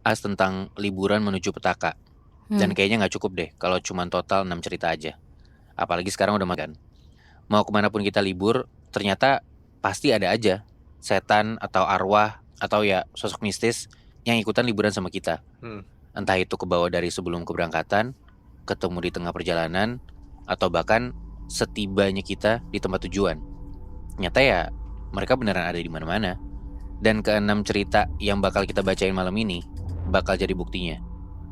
tentang liburan menuju petaka. Dan Hmm. kayaknya nggak cukup deh kalau cuma total 6 cerita aja. Apalagi sekarang udah makan. Mau kemana pun kita libur, ternyata pasti ada aja setan atau arwah atau ya sosok mistis yang ikutan liburan sama kita. Hmm. Entah itu kebawa dari sebelum keberangkatan, ketemu di tengah perjalanan, atau bahkan setibanya kita di tempat tujuan. Ternyata ya mereka beneran ada di mana-mana. Dan keenam cerita yang bakal kita bacain malam ini bakal jadi buktinya.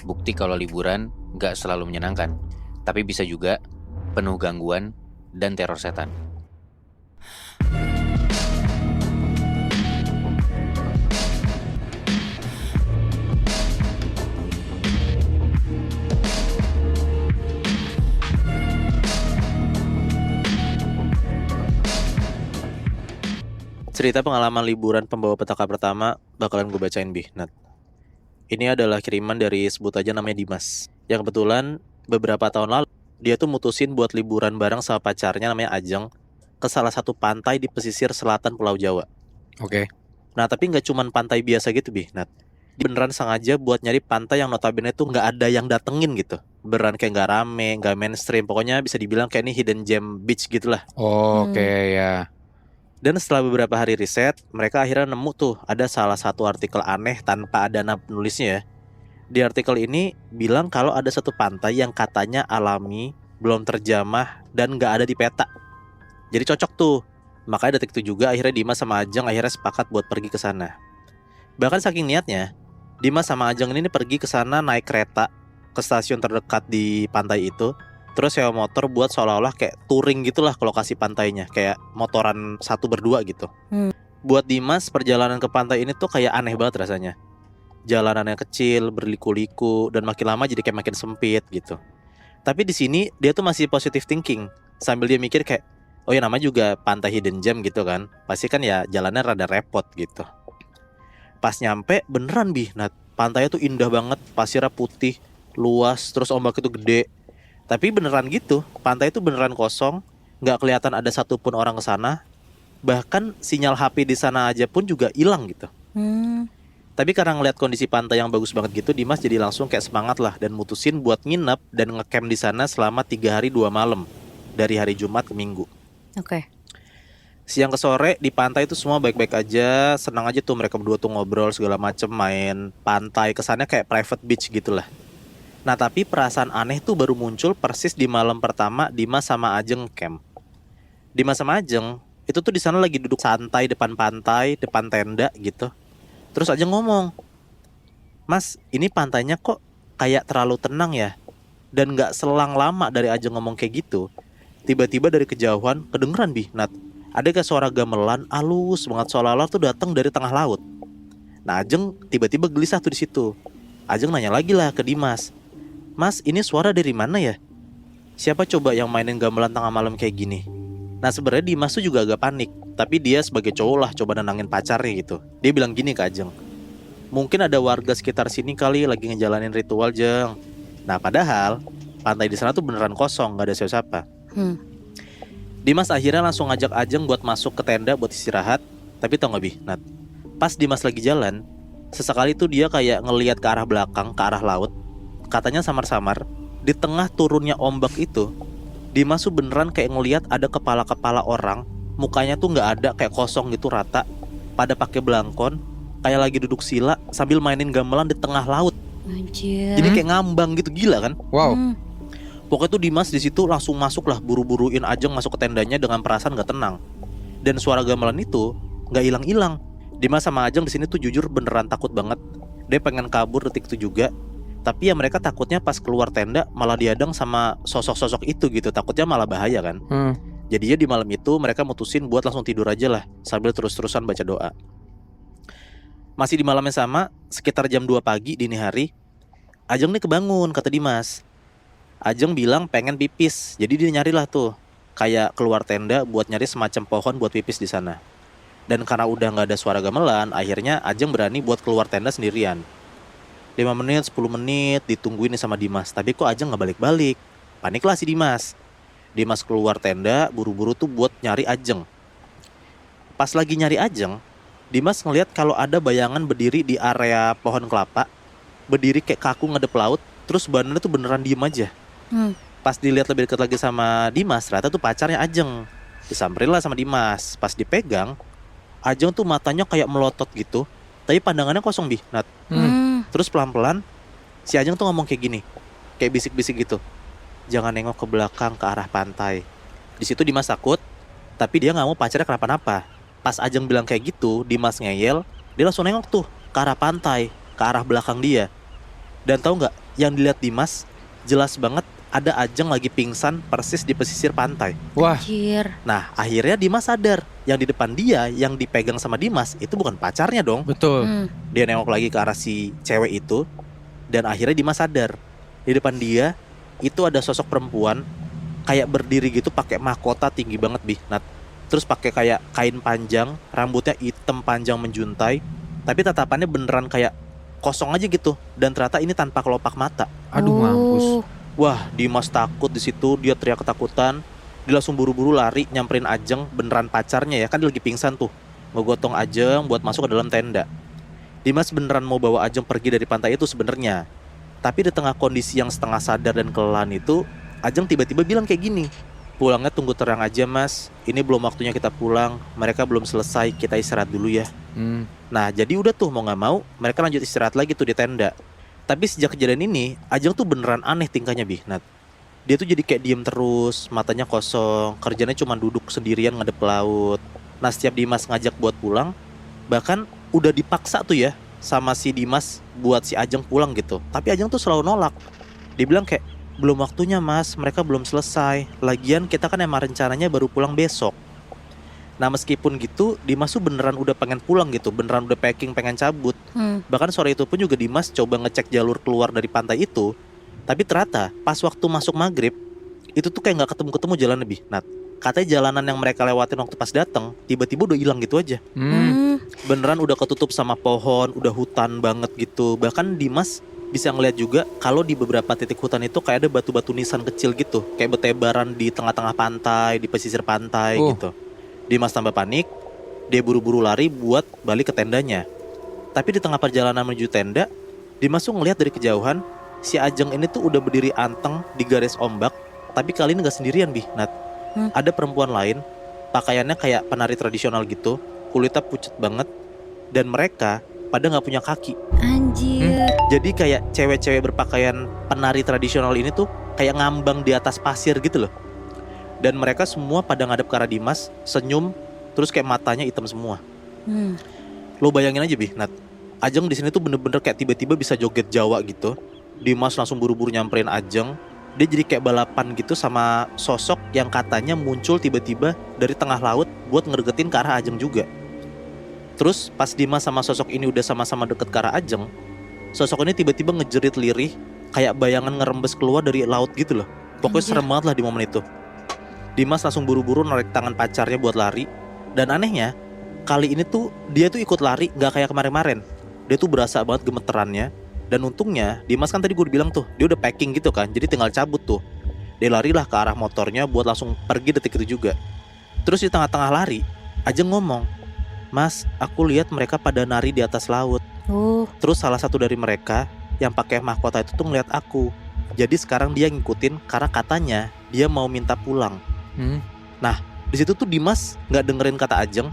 Bukti kalau liburan gak selalu menyenangkan, tapi bisa juga penuh gangguan dan teror setan. Cerita pengalaman liburan pembawa petaka pertama bakalan gue bacain Nat. Ini adalah kiriman dari sebut aja namanya Dimas. Yang kebetulan beberapa tahun lalu dia tuh mutusin buat liburan bareng sama pacarnya namanya Ajeng ke salah satu pantai di pesisir selatan Pulau Jawa. Oke. Nah tapi nggak cuman pantai biasa gitu Nat. Dia beneran sengaja buat nyari pantai yang notabene tuh nggak ada yang datengin gitu. Beneran kayak nggak rame, nggak mainstream. Pokoknya bisa dibilang kayak ini hidden gem beach gitulah. Oke ya. Dan setelah beberapa hari riset, mereka akhirnya nemu tuh ada salah satu artikel aneh tanpa ada nama penulisnya ya. Di artikel ini bilang kalau ada satu pantai yang katanya alami, belum terjamah, dan nggak ada di peta. Jadi cocok tuh. Makanya detik itu juga akhirnya Dimas sama Ajeng akhirnya sepakat buat pergi ke sana. Bahkan saking niatnya, Dimas sama Ajeng ini pergi ke sana naik kereta ke stasiun terdekat di pantai itu. Terus sewa motor buat seolah-olah kayak touring gitulah ke lokasi pantainya. Kayak motoran satu berdua gitu. Buat Dimas perjalanan ke pantai ini tuh kayak aneh banget rasanya. Jalanannya kecil, berliku-liku, dan makin lama jadi kayak makin sempit gitu. Tapi di sini dia tuh masih positive thinking. Sambil dia mikir kayak, oh ya namanya juga pantai hidden gem gitu kan. Pasti kan ya jalannya rada repot gitu. Pas nyampe beneran Nat. Pantainya tuh indah banget, pasirnya putih, luas, terus ombak itu gede. Tapi beneran gitu, pantai itu beneran kosong, nggak kelihatan ada satupun orang ke sana. Bahkan sinyal HP di sana aja pun juga hilang gitu. Tapi karena ngeliat kondisi pantai yang bagus banget gitu, Dimas jadi langsung kayak semangat lah dan mutusin buat nginep dan ngecamp di sana selama 3 hari 2 malam dari hari Jumat ke Minggu. Oke. Siang ke sore di pantai itu semua baik-baik aja, senang aja tuh mereka berdua tuh ngobrol segala macem, main pantai, kesannya kayak private beach gitulah. Nah tapi perasaan aneh tuh baru muncul persis di malam pertama Dimas sama Ajeng camp. Dimas sama Ajeng itu tuh di sana lagi duduk santai depan pantai, depan tenda gitu. Terus Ajeng ngomong, Mas ini pantainya kok kayak terlalu tenang ya. Dan gak selang lama dari Ajeng ngomong kayak gitu, tiba-tiba dari kejauhan kedengeran Nat. Ada kayak suara gamelan halus banget seolah-olah tuh datang dari tengah laut. Nah Ajeng tiba-tiba gelisah tuh di situ. Ajeng nanya lagi lah ke Dimas, Mas, ini suara dari mana ya? Siapa coba yang mainin gamelan tengah malam kayak gini? Nah sebenarnya Dimas tuh juga agak panik, tapi dia sebagai cowok lah coba nenangin pacarnya gitu. Dia bilang gini ke Ajeng, mungkin ada warga sekitar sini kali lagi ngejalanin ritual Jeng. Nah padahal pantai di sana tuh beneran kosong, gak ada siapa-siapa. Dimas akhirnya langsung ngajak Ajeng buat masuk ke tenda buat istirahat. Tapi tau gak Nat, pas Dimas lagi jalan, sesekali tuh dia kayak ngelihat ke arah belakang, ke arah laut. Katanya samar-samar, di tengah turunnya ombak itu, Dimas tuh beneran kayak ngelihat ada kepala-kepala orang, mukanya tuh nggak ada, kayak kosong gitu rata, pada pakai belangkon, kayak lagi duduk sila sambil mainin gamelan di tengah laut. Anjir. Jadi kayak ngambang gitu, gila kan? Wow. Pokoknya tuh Dimas di situ langsung masuk lah, buru-buruin Ajeng masuk ke tendanya dengan perasaan nggak tenang. Dan suara gamelan itu nggak hilang-hilang. Dimas sama Ajeng di sini tuh jujur beneran takut banget. Dia pengen kabur detik itu juga. Tapi ya mereka takutnya pas keluar tenda malah dihadang sama sosok-sosok itu gitu. Takutnya malah bahaya kan. Jadinya di malam itu mereka mutusin buat langsung tidur aja lah, sambil terus-terusan baca doa. Masih di malam yang sama, sekitar jam 2 pagi dini hari, Ajeng nih kebangun, kata Dimas. Ajeng bilang pengen pipis, jadi dia nyarilah tuh kayak keluar tenda buat nyari semacam pohon buat pipis di sana. Dan karena udah nggak ada suara gamelan, akhirnya Ajeng berani buat keluar tenda sendirian. 5 menit, 10 menit ditungguin nih sama Dimas, tapi kok Ajeng nggak balik-balik. Paniklah si Dimas. Dimas keluar tenda, buru-buru tuh buat nyari Ajeng. Pas lagi nyari Ajeng, Dimas ngeliat kalau ada bayangan berdiri di area pohon kelapa, berdiri kayak kaku ngadep laut, terus badannya tuh beneran diem aja. Hmm. Pas dilihat lebih dekat lagi sama Dimas, ternyata tuh pacarnya Ajeng. Disamperin lah sama Dimas. Pas dipegang, Ajeng tuh matanya kayak melotot gitu, tapi pandangannya kosong Bi. Nah, terus pelan-pelan si Ajeng tuh ngomong kayak gini, kayak bisik-bisik gitu. Jangan nengok ke belakang ke arah pantai. Di situ Dimas takut, tapi dia nggak mau pacarnya kenapa-napa. Pas Ajeng bilang kayak gitu, Dimas ngeyel, dia langsung nengok tuh ke arah pantai, ke arah belakang dia. Dan tahu nggak, yang dilihat Dimas jelas banget ada Ajeng lagi pingsan persis di pesisir pantai. Wah, Anjir. Nah, akhirnya Dimas sadar, yang di depan dia, yang dipegang sama Dimas itu bukan pacarnya dong. betul. Dia nengok lagi ke arah si cewek itu, dan akhirnya Dimas sadar, di depan dia itu ada sosok perempuan kayak berdiri gitu pakai mahkota tinggi banget Bi. Nah, terus pakai kayak kain panjang, rambutnya hitam panjang menjuntai, tapi tatapannya beneran kayak kosong aja gitu, dan ternyata ini tanpa kelopak mata. Aduh, mampus. Wah, Dimas takut di situ, dia teriak ketakutan. Dia langsung buru-buru lari nyamperin Ajeng, beneran pacarnya ya, kan dia lagi pingsan tuh. Ngegotong Ajeng buat masuk ke dalam tenda. Dimas beneran mau bawa Ajeng pergi dari pantai itu sebenarnya. Tapi di tengah kondisi yang setengah sadar dan kelelahan itu, Ajeng tiba-tiba bilang kayak gini, pulangnya tunggu terang aja mas, ini belum waktunya kita pulang, mereka belum selesai, kita istirahat dulu ya. Nah jadi udah tuh mau gak mau, mereka lanjut istirahat lagi tuh di tenda. Tapi sejak kejadian ini, Ajeng tuh beneran aneh tingkahnya Bi. Nah, dia tuh jadi kayak diem terus, matanya kosong, kerjanya cuma duduk sendirian ngadep laut. Nah setiap Dimas ngajak buat pulang, bahkan udah dipaksa tuh ya sama si Dimas buat si Ajeng pulang gitu. Tapi Ajeng tuh selalu nolak. Dia bilang kayak, belum waktunya mas, mereka belum selesai. Lagian kita kan emang rencananya baru pulang besok. Nah meskipun gitu, Dimas tuh beneran udah pengen pulang gitu, beneran udah packing pengen cabut. Bahkan sore itu pun juga Dimas coba ngecek jalur keluar dari pantai itu. Tapi ternyata pas waktu masuk maghrib, itu tuh kayak gak ketemu-ketemu jalan lebih. Nah katanya jalanan yang mereka lewatin waktu pas datang tiba-tiba udah hilang gitu aja. Beneran udah ketutup sama pohon, udah hutan banget gitu. Bahkan Dimas bisa ngeliat juga kalau di beberapa titik hutan itu kayak ada batu-batu nisan kecil gitu, kayak bertebaran di tengah-tengah pantai, di pesisir pantai gitu. Dimas tambah panik, dia buru-buru lari buat balik ke tendanya. Tapi di tengah perjalanan menuju tenda, Dimas tuh ngeliat dari kejauhan si Ajeng ini tuh udah berdiri anteng di garis ombak, tapi kali ini gak sendirian Bi. Nat, ada perempuan lain, pakaiannya kayak penari tradisional gitu, kulitnya pucat banget, dan mereka pada nggak punya kaki. Anjir. Jadi kayak cewek-cewek berpakaian penari tradisional ini tuh kayak ngambang di atas pasir gitu loh. Dan mereka semua pada ngadep ke arah Dimas, senyum, terus kayak matanya hitam semua. Lo bayangin aja Bi, Nat, Ajeng di sini tuh bener-bener kayak tiba-tiba bisa joget Jawa gitu. Dimas langsung buru-buru nyamperin Ajeng. Dia jadi kayak balapan gitu sama sosok yang katanya muncul tiba-tiba dari tengah laut buat ngeregetin ke arah Ajeng juga. Terus pas Dimas sama sosok ini udah sama-sama deket ke arah Ajeng, sosok ini tiba-tiba ngejerit lirih, kayak bayangan ngerembes keluar dari laut gitu loh. Pokoknya serem banget lah di momen itu. Dimas langsung buru-buru narik tangan pacarnya buat lari. Dan anehnya, kali ini tuh dia tuh ikut lari gak kayak kemarin-kemarin. Dia tuh berasa banget gemeterannya. Dan untungnya Dimas kan tadi gue bilang tuh, dia udah packing gitu kan, jadi tinggal cabut tuh. Dia larilah ke arah motornya buat langsung pergi detik itu juga. Terus di tengah-tengah lari, Ajeng ngomong, mas, aku lihat mereka pada nari di atas laut. Terus salah satu dari mereka yang pakai mahkota itu tuh ngeliat aku. Jadi sekarang dia ngikutin karena katanya dia mau minta pulang. Nah, di situ tuh Dimas nggak dengerin kata Ajeng.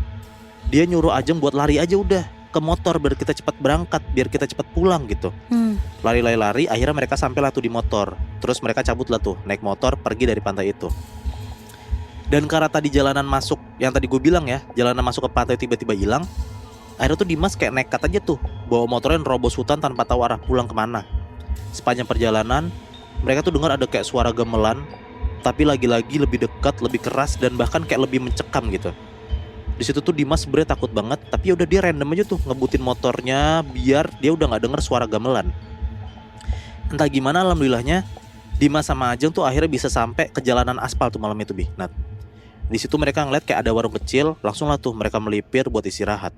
Dia nyuruh Ajeng buat lari aja udah ke motor biar kita cepat berangkat, biar kita cepat pulang gitu. Lari, akhirnya mereka sampailah tuh di motor. Terus mereka cabut lah tuh, naik motor pergi dari pantai itu. Dan karena tadi jalanan masuk, yang tadi gue bilang ya, jalanan masuk ke pantai tiba-tiba hilang. Akhirnya tuh Dimas kayak nekat aja tuh, bawa motornya nerobos hutan tanpa tahu arah pulang kemana. Sepanjang perjalanan, mereka tuh dengar ada kayak suara gamelan, tapi lagi-lagi lebih dekat, lebih keras, dan bahkan kayak lebih mencekam gitu. Di situ tuh Dimas sebenernya takut banget, tapi udah dia random aja tuh ngebutin motornya biar dia udah nggak denger suara gamelan. Entah gimana alhamdulillahnya, Dimas sama Ajeng tuh akhirnya bisa sampai ke jalanan aspal tuh malam itu Bi. Nah, di situ mereka ngeliat kayak ada warung kecil, langsung lah tuh mereka melipir buat istirahat.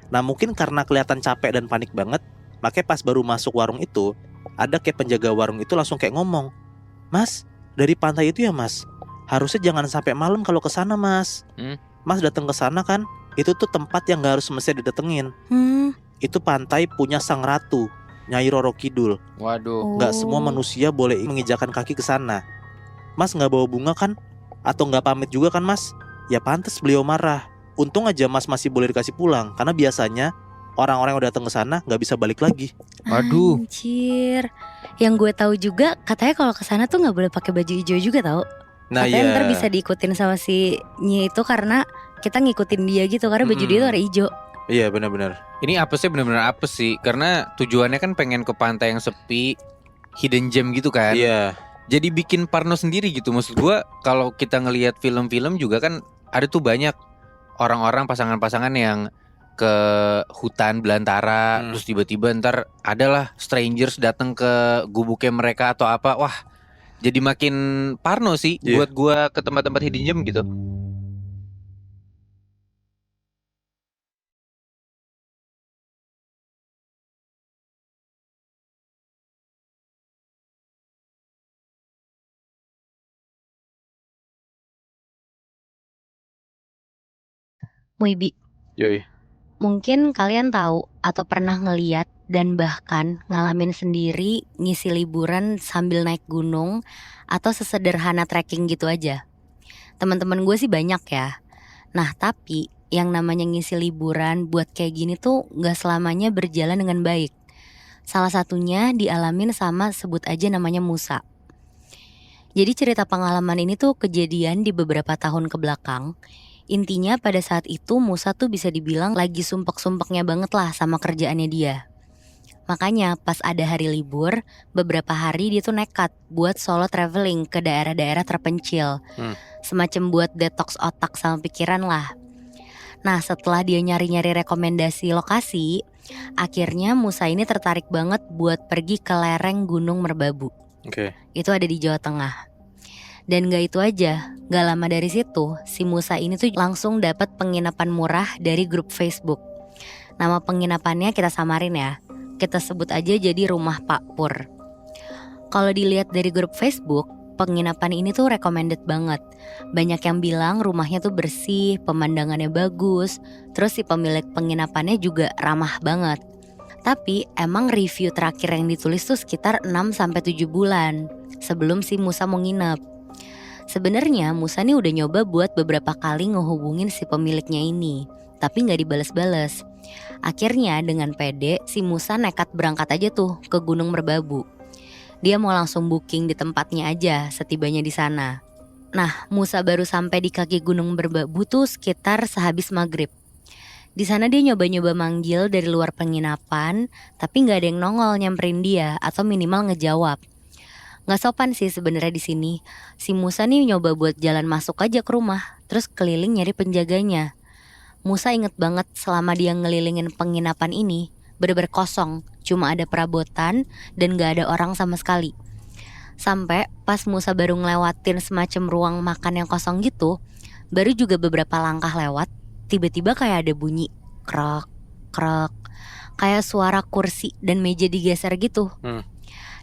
Nah mungkin karena kelihatan capek dan panik banget, makanya pas baru masuk warung itu, ada kayak penjaga warung itu langsung kayak ngomong, mas, dari pantai itu ya mas, harusnya jangan sampai malam kalau ke sana mas. Mas datang ke sana kan, itu tuh tempat yang gak harus mesti didatengin. Itu pantai punya sang ratu. Nyai Roro Kidul. Waduh. Nggak semua manusia boleh menginjakan kaki ke sana. Mas nggak bawa bunga kan? Atau nggak pamit juga kan Mas? Ya pantas beliau marah. Untung aja Mas masih boleh dikasih pulang, karena biasanya orang-orang yang udah datang ke sana nggak bisa balik lagi. Waduh. Anjir. Yang gue tahu juga katanya kalau ke sana tuh nggak boleh pakai baju hijau juga tau. Nah Katanya iya. ntar bisa diikutin sama si Nyi itu karena kita ngikutin dia gitu, karena baju dia tuh warna hijau. Iya benar-benar. Ini apesnya benar-benar apes sih, karena tujuannya kan pengen ke pantai yang sepi, hidden gem gitu kan. Iya. Jadi bikin parno sendiri gitu. Maksud gua kalau kita ngelihat film-film juga kan ada tuh banyak orang-orang pasangan-pasangan yang ke hutan belantara, terus tiba-tiba ntar adalah strangers datang ke gubuknya mereka atau apa. Wah, jadi makin parno sih buat gua ke tempat-tempat hidden gem gitu. Muibi, Yoi. mungkin kalian tahu atau pernah ngeliat dan bahkan ngalamin sendiri ngisi liburan sambil naik gunung atau sesederhana trekking gitu aja. Teman-teman gue sih banyak ya. Nah tapi yang namanya ngisi liburan buat kayak gini tuh gak selamanya berjalan dengan baik. Salah satunya dialamin sama sebut aja namanya Musa. Jadi cerita pengalaman ini tuh kejadian di beberapa tahun ke belakang. Intinya pada saat itu Musa tuh bisa dibilang lagi sumpek-sumpeknya banget lah sama kerjaannya dia. Makanya pas ada hari libur, beberapa hari dia tuh nekat buat solo traveling ke daerah-daerah terpencil. Semacam buat detox otak sama pikiran lah. Nah setelah dia nyari-nyari rekomendasi lokasi, akhirnya Musa ini tertarik banget buat pergi ke lereng Gunung Merbabu. Itu ada di Jawa Tengah. Dan gak itu aja, gak lama dari situ si Musa ini tuh langsung dapat penginapan murah dari grup Facebook. Nama penginapannya kita samarin ya, kita sebut aja jadi Rumah Pak Pur. Kalau dilihat dari grup Facebook, penginapan ini tuh recommended banget. Banyak yang bilang rumahnya tuh bersih, pemandangannya bagus, terus si pemilik penginapannya juga ramah banget. Tapi emang review terakhir yang ditulis tuh sekitar 6-7 bulan sebelum si Musa mau nginep. Sebenarnya Musa nih udah nyoba buat beberapa kali ngehubungin si pemiliknya ini, tapi gak dibales-bales. Akhirnya dengan pede si Musa nekat berangkat aja tuh ke Gunung Merbabu. Dia mau langsung booking di tempatnya aja setibanya di sana. Nah Musa baru sampai di kaki Gunung Merbabu tuh sekitar sehabis maghrib. Di sana dia nyoba-nyoba manggil dari luar penginapan, tapi gak ada yang nongol nyamperin dia atau minimal ngejawab. Gak sopan sih sebenarnya di sini. Si Musa nih nyoba buat jalan masuk aja ke rumah, terus keliling nyari penjaganya. Musa inget banget selama dia ngelilingin penginapan ini bener-bener kosong, cuma ada perabotan dan gak ada orang sama sekali. Sampai pas Musa baru ngelewatin semacam ruang makan yang kosong gitu, baru juga beberapa langkah lewat, tiba-tiba kayak ada bunyi krek, krek, kayak suara kursi dan meja digeser gitu.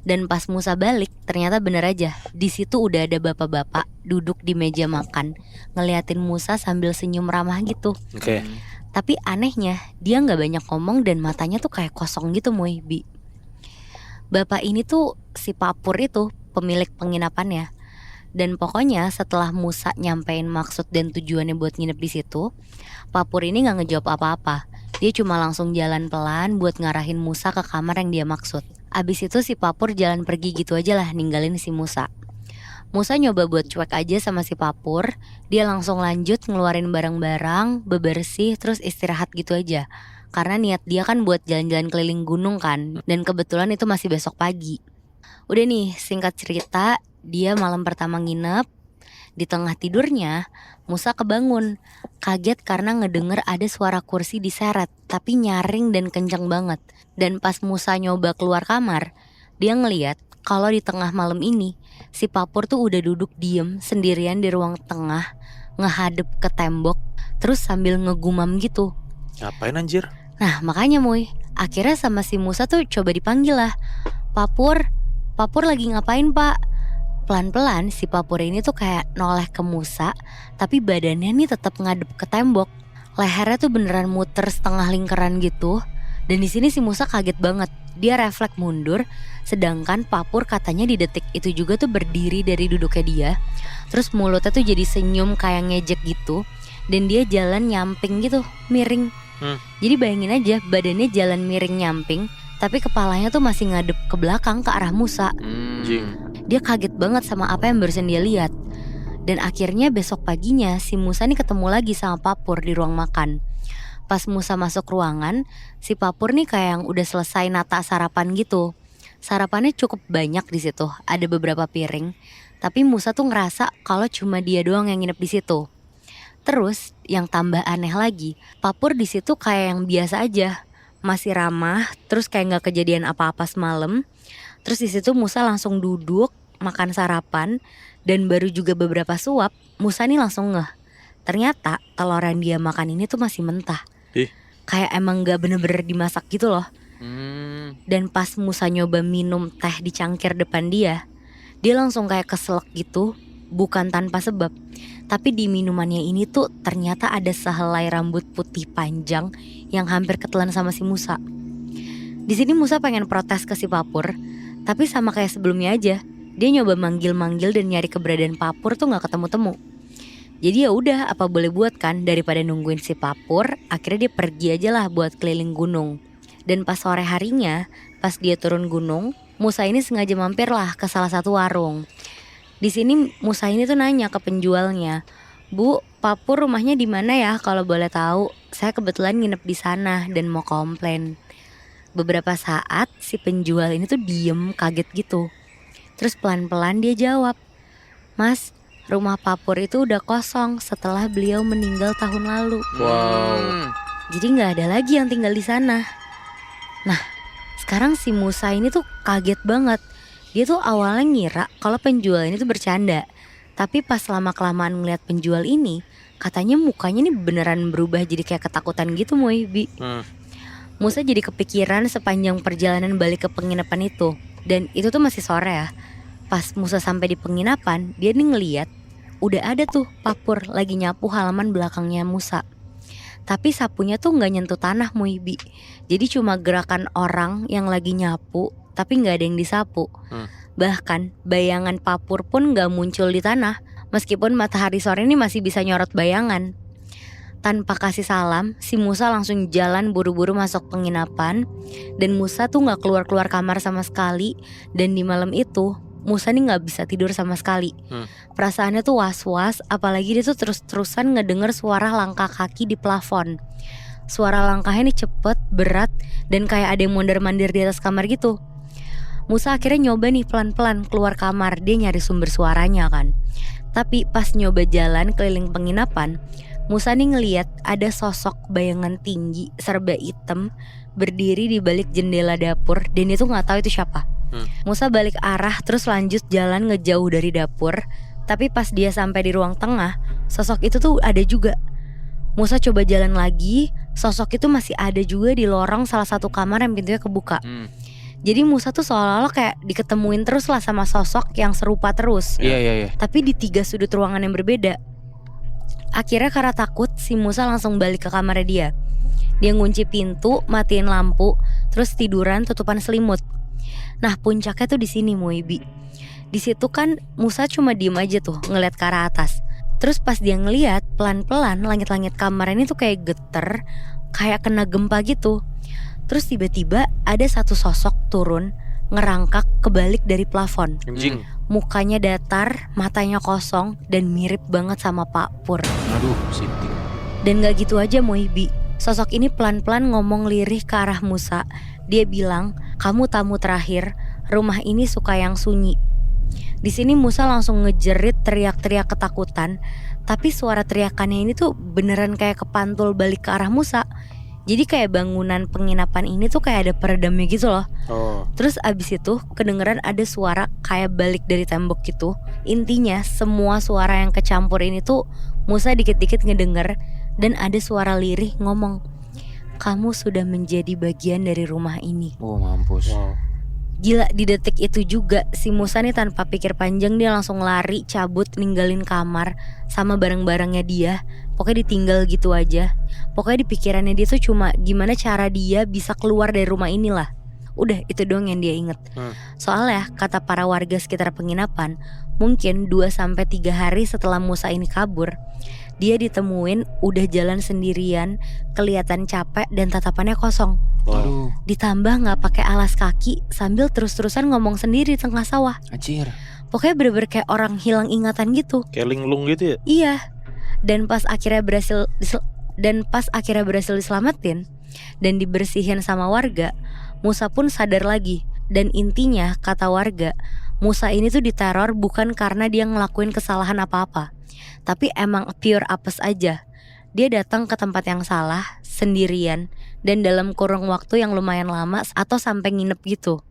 Dan pas Musa balik, ternyata bener aja, di situ udah ada bapak-bapak duduk di meja makan, ngeliatin Musa sambil senyum ramah gitu. Tapi anehnya, dia nggak banyak ngomong dan matanya tuh kayak kosong gitu, Bi. Bapak ini tuh si Papur itu, pemilik penginapannya. Dan pokoknya setelah Musa nyampein maksud dan tujuannya buat nginep di situ, Papur ini nggak ngejawab apa-apa. Dia cuma langsung jalan pelan buat ngarahin Musa ke kamar yang dia maksud. Abis itu si Papur jalan pergi gitu aja lah, ninggalin si Musa. Musa nyoba buat cuek aja sama si Papur. Dia langsung lanjut ngeluarin barang-barang, bebersih, terus istirahat gitu aja. Karena niat dia kan buat jalan-jalan keliling gunung kan. Dan kebetulan itu masih besok pagi. Udah nih, singkat cerita, dia malam pertama nginep. Di tengah tidurnya, Musa kebangun. Kaget karena ngedenger ada suara kursi diseret, tapi nyaring dan kenceng banget. Dan pas Musa nyoba keluar kamar, dia ngeliat kalau di tengah malam ini si Papur tuh udah duduk diem sendirian di ruang tengah, ngehadep ke tembok, terus sambil ngegumam gitu. Ngapain anjir? Nah makanya akhirnya sama si Musa tuh coba dipanggil lah. Papur lagi ngapain pak? Pelan-pelan si Papur ini tuh kayak noleh ke Musa, tapi badannya nih tetap ngadep ke tembok. Lehernya tuh beneran muter setengah lingkaran gitu. Dan di sini si Musa kaget banget. dia refleks mundur. Sedangkan Papur katanya di detik itu juga tuh berdiri dari duduknya dia. Terus mulutnya tuh jadi senyum kayak ngejek gitu. Dan dia jalan nyamping gitu, miring. Jadi bayangin aja badannya jalan miring nyamping, tapi kepalanya tuh masih ngadep ke belakang ke arah Musa. Dia kaget banget sama apa yang barusan dia lihat. Dan akhirnya besok paginya si Musa nih ketemu lagi sama Papur di ruang makan. Pas Musa masuk ruangan, si Papur nih kayak yang udah selesai nata sarapan gitu. Sarapannya cukup banyak di situ, ada beberapa piring. Tapi Musa tuh ngerasa kalau cuma dia doang yang nginep di situ. Terus yang tambah aneh lagi, Papur di situ kayak yang biasa aja, masih ramah, terus kayak nggak kejadian apa-apa semalam. Terus di situ Musa langsung duduk makan sarapan, dan baru juga beberapa suap, Musa nih langsung ngeh. Ternyata telur yang dia makan ini tuh masih mentah. Kayak emang nggak bener-bener dimasak gitu loh. Dan pas Musa nyoba minum teh di cangkir depan dia langsung kayak keselak gitu, bukan tanpa sebab. Tapi di minumannya ini tuh ternyata ada sehelai rambut putih panjang yang hampir ketelan sama si Musa. Di sini Musa pengen protes ke si Papur, tapi sama kayak sebelumnya aja, dia nyoba manggil-manggil dan nyari keberadaan Papur tuh nggak ketemu-temu. Jadi ya udah, apa boleh buat kan, daripada nungguin si Papur, akhirnya dia pergi aja lah buat keliling gunung. Dan pas sore harinya, pas dia turun gunung, Musa ini sengaja mampir lah ke salah satu warung. Di sini Musa ini tuh nanya ke penjualnya, "Bu, Papur rumahnya di mana ya kalau boleh tahu? Saya kebetulan nginep di sana dan mau komplain." Beberapa saat si penjual ini tuh diem kaget gitu. Terus pelan-pelan dia jawab, "Mas, rumah Papur itu udah kosong setelah beliau meninggal tahun lalu." Jadi nggak ada lagi yang tinggal di sana. Nah, sekarang si Musa ini tuh kaget banget. Dia tuh awalnya ngira kalau penjual ini tuh bercanda. Tapi pas lama-kelamaan ngeliat penjual ini, katanya mukanya nih beneran berubah jadi kayak ketakutan gitu, Bi. Musa jadi kepikiran sepanjang perjalanan balik ke penginapan itu. Dan itu tuh masih sore ya. Pas Musa sampai di penginapan, dia nih ngeliat udah ada tuh Papur lagi nyapu halaman belakangnya Musa. Tapi sapunya tuh gak nyentuh tanah, Bi. Jadi cuma gerakan orang yang lagi nyapu, tapi gak ada yang disapu. Bahkan bayangan Papur pun gak muncul di tanah, meskipun matahari sore ini masih bisa nyorot bayangan. Tanpa kasih salam, si Musa langsung jalan buru-buru masuk penginapan. Dan Musa tuh gak keluar-keluar kamar sama sekali. Dan di malam itu Musa nih gak bisa tidur sama sekali. Perasaannya tuh was-was, apalagi dia tuh terus-terusan ngedenger suara langkah kaki di plafon. Suara langkahnya nih cepet, berat, dan kayak ada yang mondar-mandir di atas kamar gitu. Musa akhirnya nyoba nih pelan-pelan keluar kamar, dia nyari sumber suaranya kan. Tapi pas nyoba jalan keliling penginapan, Musa nih ngeliat ada sosok bayangan tinggi serba hitam berdiri di balik jendela dapur, dan dia tuh gak tahu itu siapa. Musa balik arah terus lanjut jalan ngejauh dari dapur. Tapi pas dia sampai di ruang tengah, sosok itu tuh ada juga. Musa coba jalan lagi, sosok itu masih ada juga di lorong salah satu kamar yang pintunya kebuka. Jadi Musa tuh seolah-olah kayak diketemuin terus lah sama sosok yang serupa terus. Tapi di 3 sudut ruangan yang berbeda. Akhirnya karena takut, si Musa langsung balik ke kamarnya dia. Dia ngunci pintu, matiin lampu, terus tiduran tutupan selimut. Nah puncaknya tuh di sini, Bi. Di situ kan Musa cuma diem aja tuh ngeliat ke arah atas. Terus pas dia ngeliat, pelan-pelan langit-langit kamar ini tuh kayak geter, kayak kena gempa gitu. Terus tiba-tiba ada satu sosok turun, ngerangkak kebalik dari plafon. Mukanya datar, matanya kosong, dan mirip banget sama Papur. Aduh, Siti. Dan gak gitu aja, Bi. Sosok ini pelan-pelan ngomong lirih ke arah Musa. Dia bilang, "Kamu tamu terakhir, rumah ini suka yang sunyi." Di sini Musa langsung ngejerit teriak-teriak ketakutan. Tapi suara teriakannya ini tuh beneran kayak kepantul balik ke arah Musa. Jadi kayak bangunan penginapan ini tuh kayak ada peredamnya gitu loh. Terus abis itu kedengeran ada suara kayak balik dari tembok gitu. Intinya semua suara yang kecampur ini tuh Musa dikit-dikit ngedenger. Dan ada suara lirih ngomong, "Kamu sudah menjadi bagian dari rumah ini." Oh mampus. Gila, di detik itu juga si Musa nih tanpa pikir panjang dia langsung lari cabut ninggalin kamar sama barang-barangnya dia. Pokoknya ditinggal gitu aja. Pokoknya di pikirannya dia tuh cuma gimana cara dia bisa keluar dari rumah inilah. Udah itu doang yang dia inget. Hmm. Soalnya kata para warga sekitar penginapan, mungkin 2-3 hari setelah Musa ini kabur, dia ditemuin udah jalan sendirian, kelihatan capek dan tatapannya kosong. Aduh, Ditambah gak pakai alas kaki sambil terus-terusan ngomong sendiri di tengah sawah. anjir. Pokoknya bener-bener kayak orang hilang ingatan gitu. Kayak linglung gitu ya. Iya. Dan pas akhirnya berhasil diselamatin dan dibersihin sama warga, Musa pun sadar lagi. Dan intinya kata warga, Musa ini tuh diteror bukan karena dia ngelakuin kesalahan apa-apa, tapi emang pure apes aja. Dia datang ke tempat yang salah, sendirian, dan dalam kurung waktu yang lumayan lama atau sampai nginep gitu.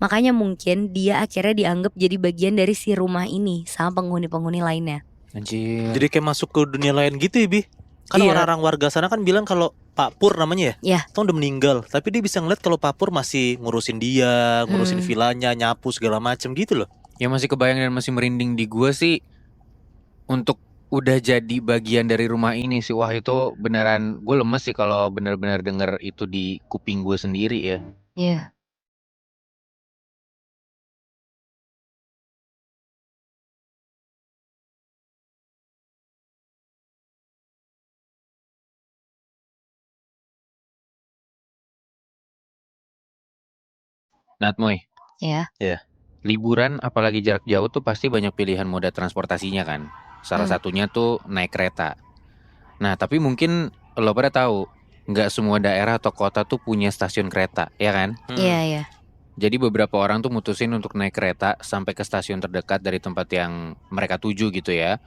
Makanya mungkin dia akhirnya dianggap jadi bagian dari si rumah ini sama penghuni-penghuni lainnya. Anjir. Jadi kayak masuk ke dunia lain gitu ya, Bi. Kan Iya. orang-orang warga sana kan bilang kalau Pak Pur namanya ya, Iya. tuh udah meninggal, tapi dia bisa ngeliat kalau Pak Pur masih ngurusin dia, ngurusin vilanya, nyapu segala macem gitu loh. Yang masih kebayang dan masih merinding di gua sih untuk udah jadi bagian dari rumah ini sih. Wah, itu beneran gue lemes sih kalau bener-bener denger itu di kuping gue sendiri ya. Iya. Natmoy, Ya. liburan apalagi jarak jauh tuh pasti banyak pilihan moda transportasinya kan. Salah satunya tuh naik kereta. Nah, tapi mungkin lo pada tahu nggak semua daerah atau kota tuh punya stasiun kereta, ya kan? Iya. Jadi beberapa orang tuh mutusin untuk naik kereta sampai ke stasiun terdekat dari tempat yang mereka tuju gitu ya.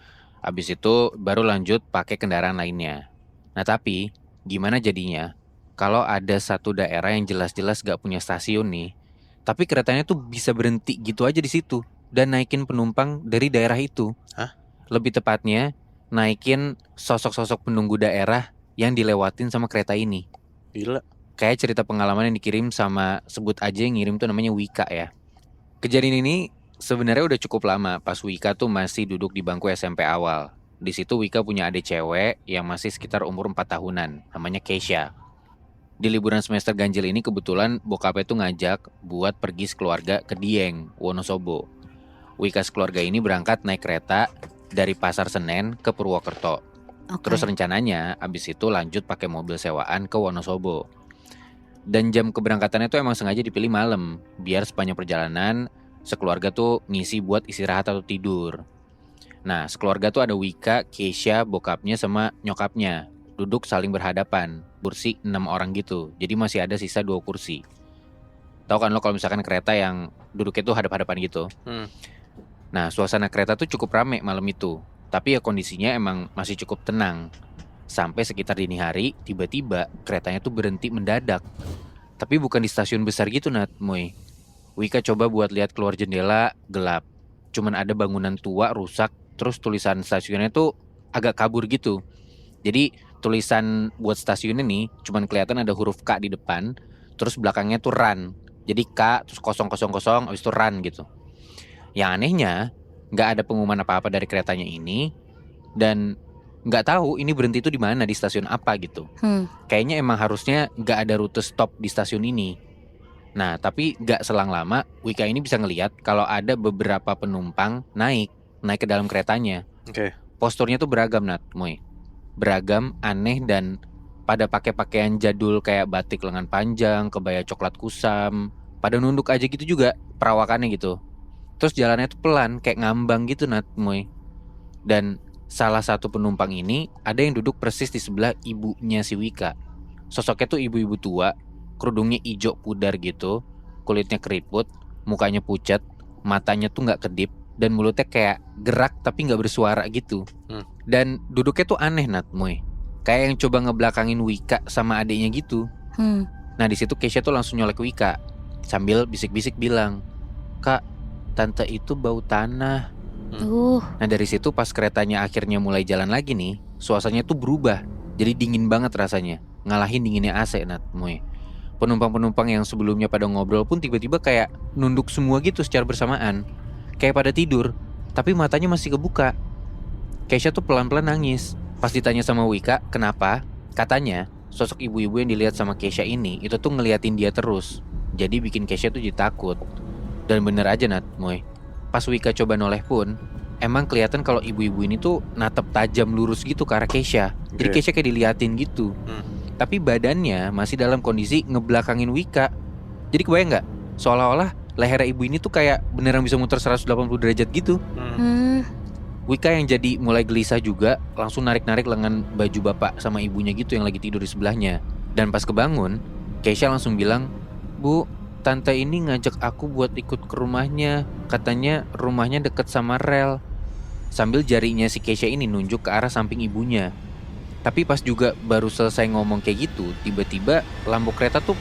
Habis itu baru lanjut pakai kendaraan lainnya. Nah, tapi gimana jadinya kalau ada satu daerah yang jelas-jelas gak punya stasiun nih, tapi keretanya tuh bisa berhenti gitu aja di situ dan naikin penumpang dari daerah itu. Hah? Lebih tepatnya naikin sosok-sosok penunggu daerah yang dilewatin sama kereta ini. Gila. Kayak cerita pengalaman yang dikirim sama, sebut aja yang ngirim tuh namanya Wika ya. Kejadian ini sebenarnya udah cukup lama pas Wika tuh masih duduk di bangku SMP awal. Di situ Wika punya adik cewek yang masih sekitar umur 4 tahunan, namanya Keisha. Di liburan semester ganjil ini kebetulan bokapnya tuh ngajak buat pergi sekeluarga ke Dieng, Wonosobo. Wika sekeluarga ini berangkat naik kereta dari Pasar Senen ke Purwokerto. Oke. Terus rencananya abis itu lanjut pakai mobil sewaan ke Wonosobo. Dan jam keberangkatannya tuh emang sengaja dipilih malam, biar sepanjang perjalanan sekeluarga tuh ngisi buat istirahat atau tidur. Nah, sekeluarga tuh ada Wika, Keisha, bokapnya sama nyokapnya. Duduk saling berhadapan, kursi 6 orang gitu. Jadi masih ada sisa 2 kursi. Tahu kan lo kalau misalkan kereta yang duduknya tuh hadap-hadapan gitu. Nah, suasana kereta tuh cukup rame malam itu. Tapi ya kondisinya emang masih cukup tenang. Sampai sekitar dini hari, tiba-tiba keretanya tuh berhenti mendadak. Tapi bukan di stasiun besar gitu, Moy. Wika coba buat lihat keluar jendela, gelap. Cuman ada bangunan tua rusak, terus tulisan stasiunnya tuh agak kabur gitu. Jadi tulisan buat stasiun ini cuman kelihatan ada huruf K di depan, terus belakangnya tuh run. Jadi K terus 000 habis itu run gitu. Yang anehnya nggak ada pengumuman apa-apa dari keretanya ini dan nggak tahu ini berhenti itu di mana, di stasiun apa gitu. Kayaknya emang harusnya nggak ada rute stop di stasiun ini. Nah, tapi nggak selang lama Wika ini bisa ngelihat kalau ada beberapa penumpang naik ke dalam keretanya. Oke. Posturnya tuh beragam, Moy. Beragam, aneh, dan pada pakai pakaian jadul kayak batik lengan panjang, kebaya coklat kusam, pada nunduk aja gitu juga perawakannya gitu. Terus jalannya tuh pelan, kayak ngambang gitu, Moy. Dan salah satu penumpang ini ada yang duduk persis di sebelah ibunya si Wika. Sosoknya tuh ibu-ibu tua, kerudungnya hijau pudar gitu, kulitnya keriput, mukanya pucat, matanya tuh nggak kedip, dan mulutnya kayak gerak tapi nggak bersuara gitu. Dan duduknya tuh aneh, Moy. Kayak yang coba ngebelakangin Wika sama adiknya gitu. Nah, di situ Keisha tuh langsung nyolek Wika sambil bisik-bisik bilang, "Kak, tante itu bau tanah." Nah, dari situ pas keretanya akhirnya mulai jalan lagi nih, suasananya tuh berubah. Jadi dingin banget rasanya, ngalahin dinginnya AC, Moy. Penumpang-penumpang yang sebelumnya pada ngobrol pun tiba-tiba kayak nunduk semua gitu secara bersamaan. Kayak pada tidur, tapi matanya masih kebuka. Keisha tuh pelan-pelan nangis. Pas ditanya sama Wika, kenapa? Katanya, sosok ibu-ibu yang dilihat sama Keisha ini itu tuh ngeliatin dia terus. Jadi bikin Keisha tuh jadi takut. Dan bener aja Nat, Moy. Pas Wika coba noleh pun, emang kelihatan kalau ibu-ibu ini tuh natep tajam lurus gitu ke arah Keisha. Jadi Oke. Keisha kayak diliatin gitu. Tapi badannya masih dalam kondisi ngebelakangin Wika. Jadi kebayang nggak? Seolah-olah leher ibu ini tuh kayak beneran bisa muter 180 derajat gitu. Wika yang jadi mulai gelisah juga langsung narik-narik lengan baju bapak sama ibunya gitu yang lagi tidur di sebelahnya. Dan pas kebangun, Keisha langsung bilang, "Bu, tante ini ngajak aku buat ikut ke rumahnya. Katanya rumahnya deket sama rel." Sambil jarinya si Keisha ini nunjuk ke arah samping ibunya. Tapi pas juga baru selesai ngomong kayak gitu, tiba-tiba lampu kereta tuh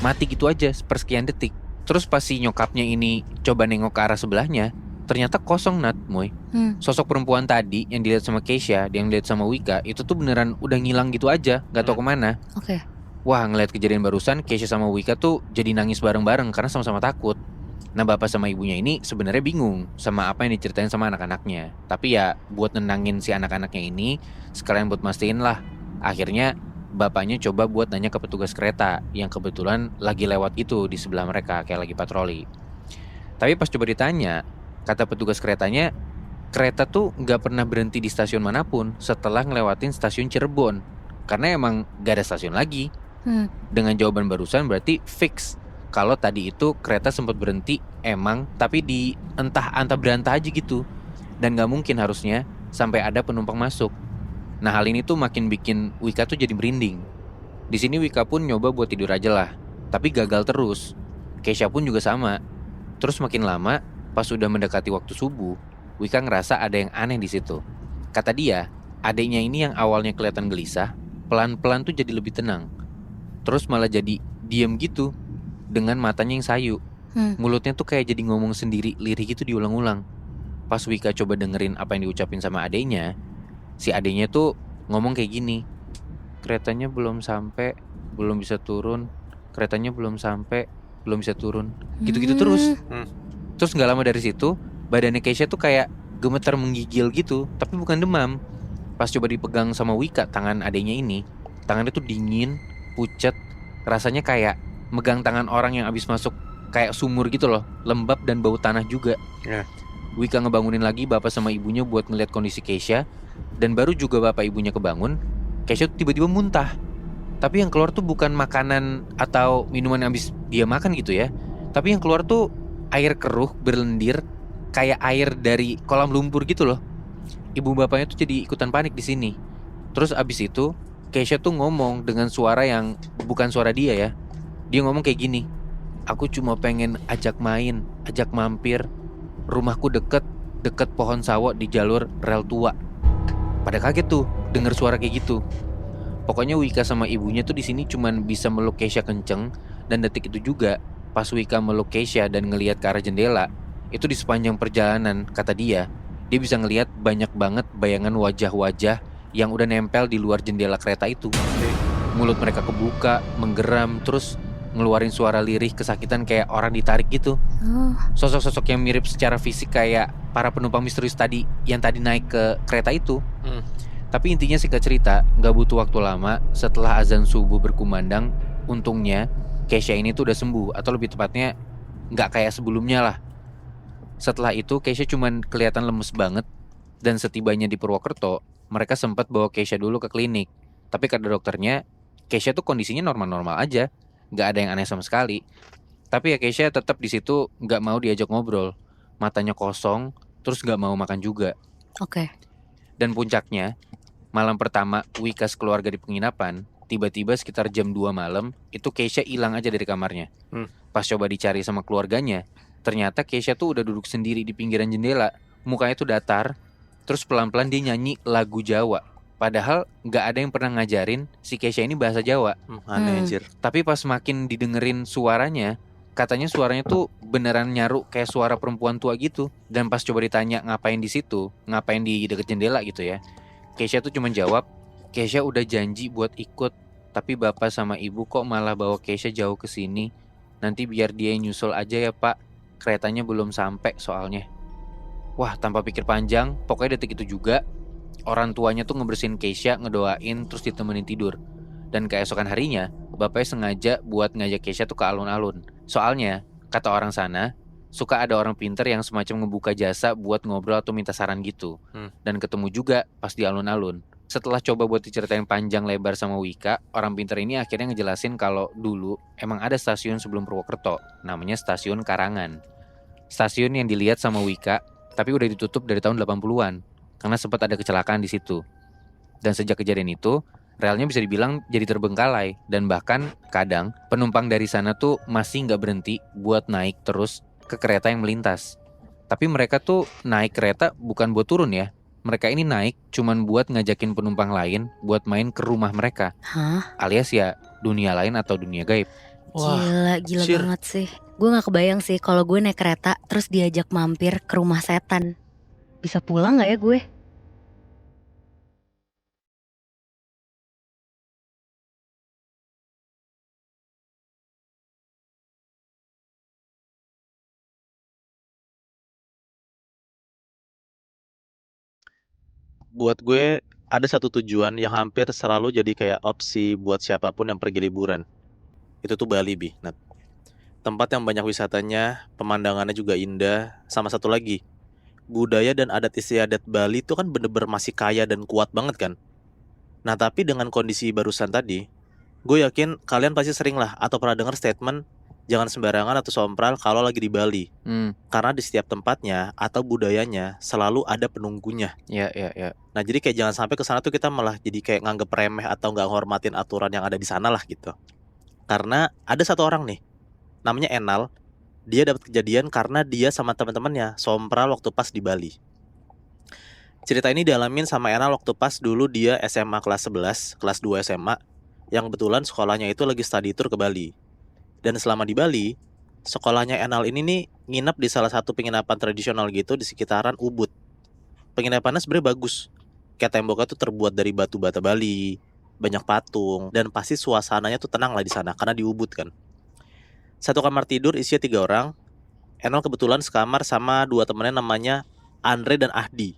mati gitu aja sepersekian detik. Terus pas si nyokapnya ini coba nengok ke arah sebelahnya, ternyata kosong Nat, Moy. Sosok perempuan tadi yang dilihat sama Keisha, yang dilihat sama Wika, itu tuh beneran udah ngilang gitu aja, gak tau kemana. Oke. Wah, ngeliat kejadian barusan, Keisha sama Wika tuh jadi nangis bareng-bareng karena sama-sama takut. Nah, bapak sama ibunya ini sebenarnya bingung sama apa yang diceritain sama anak-anaknya. Tapi ya buat nenangin si anak-anaknya ini, sekalian buat mastiin lah. Akhirnya bapaknya coba buat nanya ke petugas kereta yang kebetulan lagi lewat gitu di sebelah mereka, kayak lagi patroli. Tapi pas coba ditanya, kata petugas keretanya, kereta tuh nggak pernah berhenti di stasiun manapun setelah ngelewatin stasiun Cirebon. Karena emang gak ada stasiun lagi. Dengan jawaban barusan berarti fix kalau tadi itu kereta sempat berhenti emang, tapi di entah berantah aja gitu. Dan gak mungkin harusnya sampai ada penumpang masuk. Nah, hal ini tuh makin bikin Wika tuh jadi merinding. Di sini Wika pun nyoba buat tidur aja lah, tapi gagal terus. Keisha pun juga sama. Terus makin lama, pas sudah mendekati waktu subuh, Wika ngerasa ada yang aneh di situ. Kata dia, adiknya ini yang awalnya kelihatan gelisah, pelan-pelan tuh jadi lebih tenang. Terus malah jadi diam gitu, dengan matanya yang sayu. Mulutnya tuh kayak jadi ngomong sendiri, lirih gitu diulang-ulang. Pas Wika coba dengerin apa yang diucapin sama adiknya, si adiknya tuh ngomong kayak gini, "Keretanya belum sampai, belum bisa turun. Keretanya belum sampai, belum bisa turun." Gitu-gitu terus. Terus gak lama dari situ, badannya Keisha tuh kayak gemetar menggigil gitu, tapi bukan demam. Pas coba dipegang sama Wika tangan adiknya ini, tangannya tuh dingin, pucet, rasanya kayak megang tangan orang yang abis masuk kayak sumur gitu loh, lembab dan bau tanah juga. Wika ngebangunin lagi bapak sama ibunya buat ngeliat kondisi Keisha. Dan baru juga bapak ibunya kebangun, Keisha tuh tiba-tiba muntah. Tapi yang keluar tuh bukan makanan atau minuman yang abis dia makan gitu ya, tapi yang keluar tuh air keruh berlendir, kayak air dari kolam lumpur gitu loh. Ibu bapaknya tuh jadi ikutan panik di sini. Terus abis itu Keisha tuh ngomong dengan suara yang bukan suara dia ya. Dia ngomong kayak gini, "Aku cuma pengen ajak main, ajak mampir. Rumahku deket pohon sawo di jalur rel tua." Pada kaget tuh denger suara kayak gitu. Pokoknya Wika sama ibunya tuh di sini cuman bisa meluk Keisha kenceng. Dan detik itu juga pas Wika meluk Keisha dan ngelihat ke arah jendela, itu di sepanjang perjalanan, kata dia bisa ngelihat banyak banget bayangan wajah-wajah yang udah nempel di luar jendela kereta itu. Mulut mereka kebuka, menggeram, terus ngeluarin suara lirih kesakitan kayak orang ditarik gitu. Sosok-sosok yang mirip secara fisik kayak para penumpang misterius tadi yang tadi naik ke kereta itu. Tapi intinya singkat cerita, gak butuh waktu lama setelah azan subuh berkumandang, untungnya Keisha ini tuh udah sembuh, atau lebih tepatnya gak kayak sebelumnya lah. Setelah itu Keisha cuman kelihatan lemes banget. Dan setibanya di Purwokerto, mereka sempat bawa Keisha dulu ke klinik. Tapi kata dokternya, Keisha tuh kondisinya normal-normal aja, gak ada yang aneh sama sekali. Tapi ya Keisha tetap di situ gak mau diajak ngobrol, matanya kosong, terus gak mau makan juga. Oke. Dan puncaknya, malam pertama Wika sekeluarga di penginapan, tiba-tiba sekitar jam 2 malam, itu Keisha hilang aja dari kamarnya. Pas coba dicari sama keluarganya, ternyata Keisha tuh udah duduk sendiri di pinggiran jendela, mukanya tuh datar, terus pelan-pelan dia nyanyi lagu Jawa. Padahal gak ada yang pernah ngajarin si Keisha ini bahasa Jawa. Aneh anjir. Tapi pas makin didengerin suaranya, katanya suaranya tuh beneran nyaru kayak suara perempuan tua gitu. Dan pas coba ditanya ngapain di situ, ngapain di deket jendela gitu ya, Keisha tuh cuma jawab, "Keisha udah janji buat ikut, tapi bapak sama ibu kok malah bawa Keisha jauh ke sini. Nanti biar dia yang nyusul aja ya pak, keretanya belum sampai soalnya." Wah, tanpa pikir panjang, pokoknya detik itu juga orang tuanya tuh ngebersihin Keisha, ngedoain, terus ditemenin tidur. Dan keesokan harinya, bapaknya sengaja buat ngajak Kesha tuh ke alun-alun. Soalnya, kata orang sana, suka ada orang pinter yang semacam ngebuka jasa buat ngobrol atau minta saran gitu. Dan ketemu juga pas di alun-alun. Setelah coba buat diceritain panjang lebar sama Wika, orang pinter ini akhirnya ngejelasin kalau dulu emang ada stasiun sebelum Purwokerto, namanya Stasiun Karangan. Stasiun yang dilihat sama Wika, tapi udah ditutup dari tahun 80-an, karena sempat ada kecelakaan di situ. Dan sejak kejadian itu, relnya bisa dibilang jadi terbengkalai. Dan bahkan kadang penumpang dari sana tuh masih nggak berhenti buat naik terus ke kereta yang melintas. Tapi mereka tuh naik kereta bukan buat turun ya. Mereka ini naik cuman buat ngajakin penumpang lain buat main ke rumah mereka. Hah? Alias ya dunia lain atau dunia gaib. Wah, Gila Syir. banget sih. Gue gak kebayang sih kalau gue naik kereta terus diajak mampir ke rumah setan. Bisa pulang gak ya gue? Buat gue ada satu tujuan yang hampir selalu jadi kayak opsi buat siapapun yang pergi liburan. Itu tuh Bali, Bi. Nat. Tempat yang banyak wisatanya, pemandangannya juga indah. Sama satu lagi, budaya dan adat istiadat Bali itu kan bener-bener masih kaya dan kuat banget kan. Nah tapi dengan kondisi barusan tadi, gue yakin kalian pasti sering lah atau pernah dengar statement jangan sembarangan atau sompral kalau lagi di Bali. Karena di setiap tempatnya atau budayanya selalu ada penunggunya. Ya. Nah jadi kayak jangan sampai ke sana tuh kita malah jadi kayak nganggep remeh atau nggak ngormatin aturan yang ada di sana lah gitu. Karena ada satu orang nih, namanya Enal. Dia dapat kejadian karena dia sama teman-temannya sompral waktu pas di Bali. Cerita ini dialamin sama Enal waktu pas dulu dia SMA kelas 11, kelas 2 SMA, yang kebetulan sekolahnya itu lagi study tour ke Bali. Dan selama di Bali, sekolahnya Enal ini nih nginep di salah satu penginapan tradisional gitu di sekitaran Ubud. Penginapannya sebenarnya bagus. Kayak temboknya tuh terbuat dari batu bata Bali, banyak patung, dan pasti suasananya tuh tenang lah di sana karena di Ubud kan. Satu kamar tidur isinya 3 orang. Enol kebetulan sekamar sama 2 temennya namanya Andre dan Ahdi.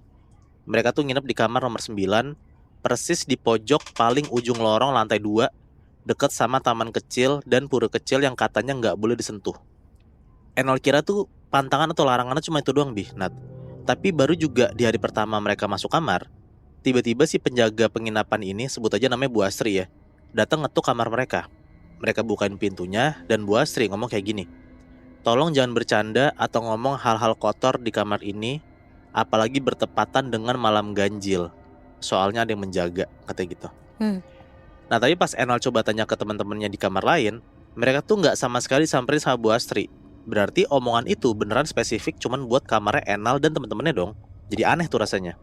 Mereka tuh nginep di kamar nomor 9, persis di pojok paling ujung lorong lantai 2, deket sama taman kecil dan pura kecil yang katanya nggak boleh disentuh. Enol kira tuh pantangan atau larangannya cuma itu doang, Bi, Nat. Tapi baru juga di hari pertama mereka masuk kamar, tiba-tiba si penjaga penginapan ini, sebut aja namanya Bu Astri ya, datang ngetuk kamar mereka. Mereka bukain pintunya dan Bu Astri ngomong kayak gini, tolong jangan bercanda atau ngomong hal-hal kotor di kamar ini, apalagi bertepatan dengan malam ganjil. Soalnya ada yang menjaga, katanya gitu. Nah tapi pas Enal coba tanya ke teman-temannya di kamar lain, mereka tuh nggak sama sekali samperin sama Bu Astri. Berarti omongan itu beneran spesifik cuman buat kamarnya Enal dan teman-temannya dong. Jadi aneh tuh rasanya.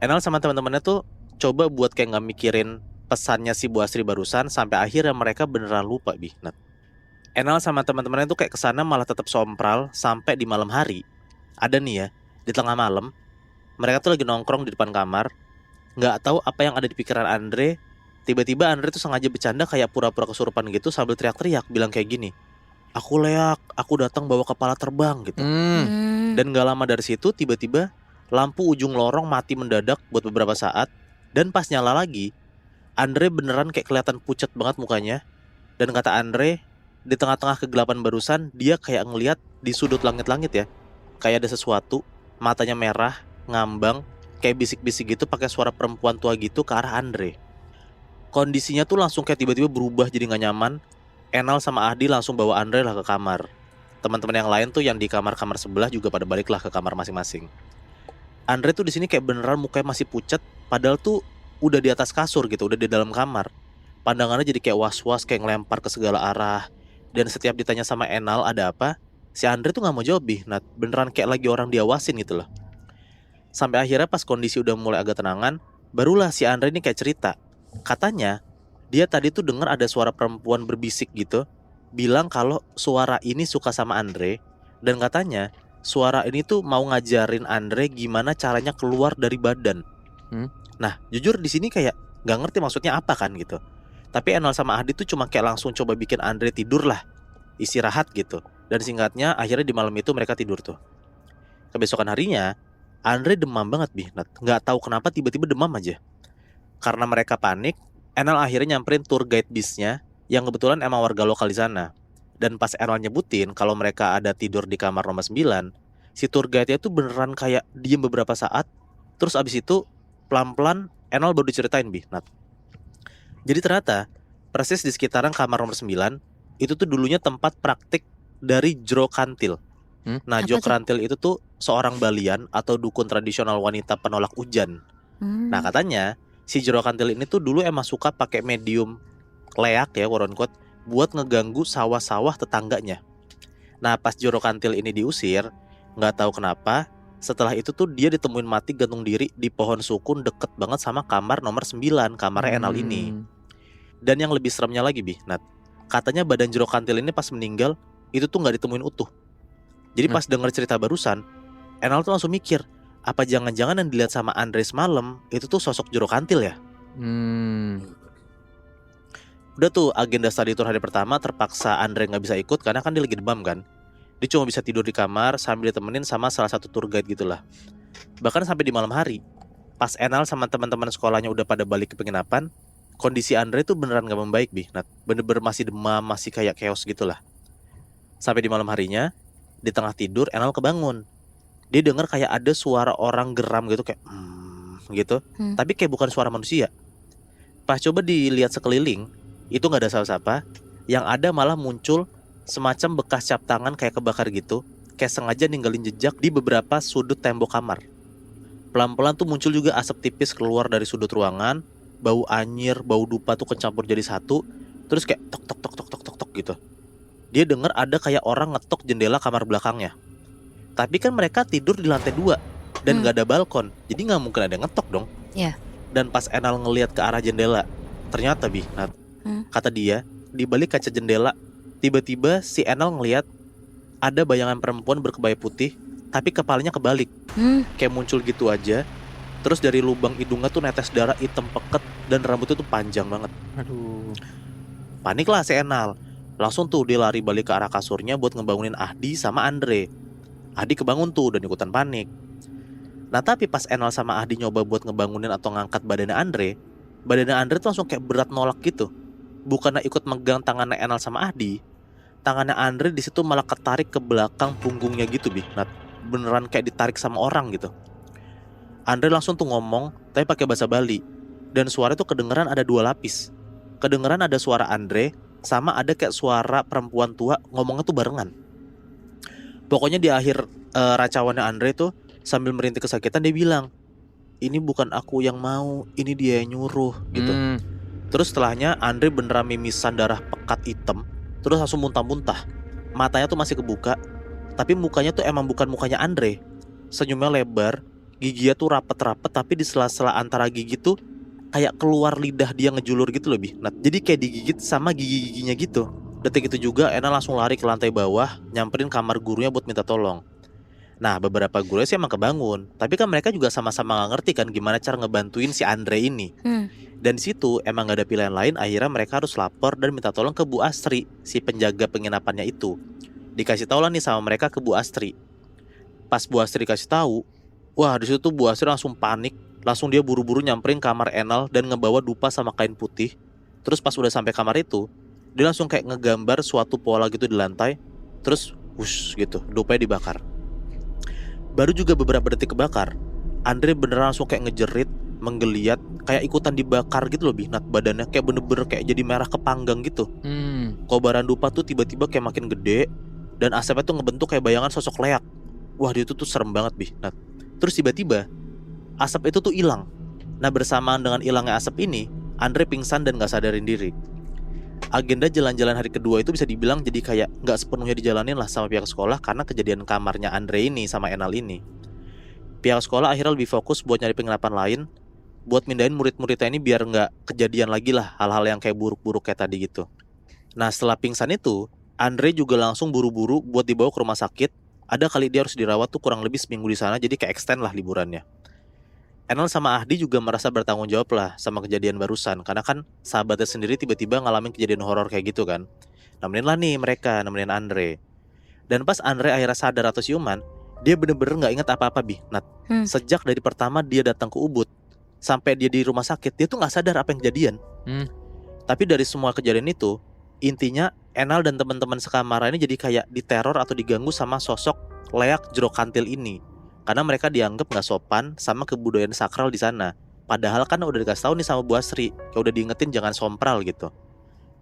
Enal sama teman-temannya tuh coba buat kayak nggak mikirin pesannya si Bu Astri barusan sampai akhirnya mereka beneran lupa, Bi. Enal sama teman-temannya tuh kayak kesana malah tetap sompral sampai di malam hari. Ada nih ya, di tengah malam mereka tuh lagi nongkrong di depan kamar, nggak tahu apa yang ada di pikiran Andre. Tiba-tiba Andre tuh sengaja bercanda kayak pura-pura kesurupan gitu sambil teriak-teriak bilang kayak gini, aku leak, aku datang bawa kepala terbang gitu. Dan gak lama dari situ tiba-tiba lampu ujung lorong mati mendadak buat beberapa saat. Dan pas nyala lagi, Andre beneran kayak kelihatan pucat banget mukanya. Dan kata Andre, di tengah-tengah kegelapan barusan dia kayak ngelihat di sudut langit-langit ya, kayak ada sesuatu, matanya merah, ngambang, kayak bisik-bisik gitu pakai suara perempuan tua gitu ke arah Andre. Kondisinya tuh langsung kayak tiba-tiba berubah jadi gak nyaman. Enal sama Ahdi langsung bawa Andre lah ke kamar. Teman-teman yang lain tuh yang di kamar-kamar sebelah juga pada baliklah ke kamar masing-masing. Andre tuh di sini kayak beneran mukanya masih pucat, padahal tuh udah di atas kasur gitu, udah di dalam kamar. Pandangannya jadi kayak was-was, kayak ngelempar ke segala arah. Dan setiap ditanya sama Enal ada apa, si Andre tuh nggak mau jawab, Bi. Nah, beneran kayak lagi orang diawasin gitu loh. Sampai akhirnya pas kondisi udah mulai agak tenangan, barulah si Andre ini kayak cerita. Katanya dia tadi tuh dengar ada suara perempuan berbisik gitu, bilang kalau suara ini suka sama Andre, dan katanya suara ini tuh mau ngajarin Andre gimana caranya keluar dari badan. Nah, jujur di sini kayak nggak ngerti maksudnya apa kan gitu. Tapi Enal sama Ahdi tuh cuma kayak langsung coba bikin Andre tidur lah, istirahat gitu. Dan singkatnya akhirnya di malam itu mereka tidur tuh. Kebesokan harinya Andre demam banget, Bi. Nggak tahu kenapa tiba-tiba demam aja. Karena mereka panik, Enal akhirnya nyamperin tour guide bisnya yang kebetulan emang warga lokal di sana. Dan pas Enal nyebutin kalau mereka ada tidur di kamar nomor 9, si tour guide-nya tuh beneran kayak diem beberapa saat, terus abis itu pelan-pelan Enal baru diceritain, Nat. Jadi ternyata persis di sekitaran kamar nomor 9 itu tuh dulunya tempat praktik dari Jro Kantil. Nah, Apa Jro tuh? Kantil itu tuh seorang Balian atau dukun tradisional wanita penolak hujan. Nah, katanya si Jro Kantil ini tuh dulu emang suka pakai medium leak ya, quote unquote, buat ngeganggu sawah-sawah tetangganya. Nah, pas Jro Kantil ini diusir, nggak tahu kenapa, setelah itu tuh dia ditemuin mati gantung diri di pohon sukun deket banget sama kamar nomor 9, kamarnya Enal ini. Dan yang lebih seremnya lagi, Nat, katanya badan Jro Kantil ini pas meninggal itu tuh nggak ditemuin utuh. Jadi pas denger cerita barusan, Enal tuh langsung mikir, apa jangan-jangan yang dilihat sama Andre semalam itu tuh sosok Jro Kantil ya? Udah tuh agenda study tour hari pertama terpaksa Andre nggak bisa ikut karena kan dia lagi demam kan. Dia cuma bisa tidur di kamar sambil ditemenin sama salah satu tour guide gitulah. Bahkan sampai di malam hari, pas Enal sama teman-teman sekolahnya udah pada balik ke penginapan, kondisi Andre tuh beneran gak membaik, Nat. Bener-bener masih demam, masih kayak chaos gitulah. Sampai di malam harinya, di tengah tidur Enal kebangun. Dia dengar kayak ada suara orang geram gitu kayak gitu, tapi kayak bukan suara manusia. Pas coba dilihat sekeliling, itu nggak ada siapa-siapa. Yang ada malah muncul semacam bekas cap tangan kayak kebakar gitu, kayak sengaja ninggalin jejak di beberapa sudut tembok kamar. Pelan-pelan tuh muncul juga asap tipis keluar dari sudut ruangan, bau anyir, bau dupa tuh kecampur jadi satu, terus kayak tok tok tok tok tok tok tok gitu. Dia dengar ada kayak orang ngetok jendela kamar belakangnya. Tapi kan mereka tidur di lantai 2 dan nggak ada balkon, jadi nggak mungkin ada yang ngetok dong. Iya. Dan pas Enal ngelihat ke arah jendela, ternyata Nat, kata dia, di balik kaca jendela, tiba-tiba si Enal ngelihat ada bayangan perempuan berkebaya putih, tapi kepalanya kebalik, kayak muncul gitu aja. Terus dari lubang hidungnya tuh netes darah hitam peket dan rambutnya tuh panjang banget. Aduh. Paniklah si Enal, langsung tuh dia lari balik ke arah kasurnya buat ngebangunin Ahdi sama Andre. Ahdi kebangun tuh dan ikutan panik. Nah tapi pas Enal sama Ahdi nyoba buat ngebangunin atau ngangkat badannya Andre tuh langsung kayak berat nolak gitu. Bukannya ikut megang tangannya Enal sama Ahdi, tangannya Andre di situ malah ketarik ke belakang punggungnya gitu, Nat. Beneran kayak ditarik sama orang gitu. Andre langsung tuh ngomong, tapi pakai bahasa Bali. Dan suara tuh kedengeran ada 2 lapis. Kedengeran ada suara Andre, sama ada kayak suara perempuan tua ngomongnya tuh barengan. Pokoknya di akhir racawannya Andre tuh sambil merintih kesakitan dia bilang, ini bukan aku yang mau, ini dia yang nyuruh gitu. Terus setelahnya Andre beneran mimisan darah pekat hitam, terus langsung muntah-muntah. Matanya tuh masih kebuka, tapi mukanya tuh emang bukan mukanya Andre. Senyumnya lebar, giginya tuh rapet-rapet, tapi di sela-sela antara gigi tuh kayak keluar lidah dia ngejulur gitu loh, Nat. Jadi kayak digigit sama gigi-giginya gitu. Detik itu juga Enal langsung lari ke lantai bawah, nyamperin kamar gurunya buat minta tolong. Nah beberapa guru sih emang kebangun, tapi kan mereka juga sama-sama gak ngerti kan gimana cara ngebantuin si Andre ini. Dan di situ emang gak ada pilihan lain, akhirnya mereka harus lapor dan minta tolong ke Bu Astri, si penjaga penginapannya itu. Dikasih tau lah nih sama mereka ke Bu Astri. Pas Bu Astri kasih tahu, wah di situ tuh Bu Astri langsung panik, langsung dia buru-buru nyamperin kamar Enal dan ngebawa dupa sama kain putih. Terus pas udah sampai kamar itu, dia langsung kayak ngegambar suatu pola gitu di lantai, terus wush gitu, dupanya dibakar. Baru juga beberapa detik kebakar, Andre beneran langsung kayak ngejerit, menggeliat, kayak ikutan dibakar gitu loh, Nat. Badannya kayak bener-bener kayak jadi merah kepanggang gitu. Kobaran dupa tuh tiba-tiba kayak makin gede, dan asapnya tuh ngebentuk kayak bayangan sosok leak. Wah dia tuh serem banget, Nat. Terus tiba-tiba asap itu tuh hilang. Nah bersamaan dengan hilangnya asap ini, Andre pingsan dan gak sadarin diri. Agenda jalan-jalan hari kedua itu bisa dibilang jadi kayak gak sepenuhnya dijalanin lah sama pihak sekolah karena kejadian kamarnya Andre ini sama Enal ini. Pihak sekolah akhirnya lebih fokus buat nyari penginapan lain, buat mindahin murid-muridnya ini biar gak kejadian lagi lah hal-hal yang kayak buruk-buruk kayak tadi gitu. Nah setelah pingsan itu, Andre juga langsung buru-buru buat dibawa ke rumah sakit. Ada kali dia harus dirawat tuh kurang lebih seminggu di sana, jadi kayak extend lah liburannya. Enal sama Ahdi juga merasa bertanggung jawab lah sama kejadian barusan, karena kan sahabatnya sendiri tiba-tiba ngalamin kejadian horor kayak gitu kan. Nemenin lah nih mereka, nemenin Andre. Dan pas Andre akhirnya sadar atau siuman, dia bener-bener gak ingat apa-apa, Nat. Sejak dari pertama dia datang ke Ubud sampai dia di rumah sakit, dia tuh gak sadar apa yang kejadian. Tapi dari semua kejadian itu, Intinya Enal dan teman-teman sekamar ini jadi kayak diteror atau diganggu sama sosok leak Jero Kantil ini. Karena mereka dianggap nggak sopan sama kebudayaan sakral di sana. Padahal kan udah dikasih tahu nih sama Bu Asri, kayak udah diingetin jangan sompral gitu.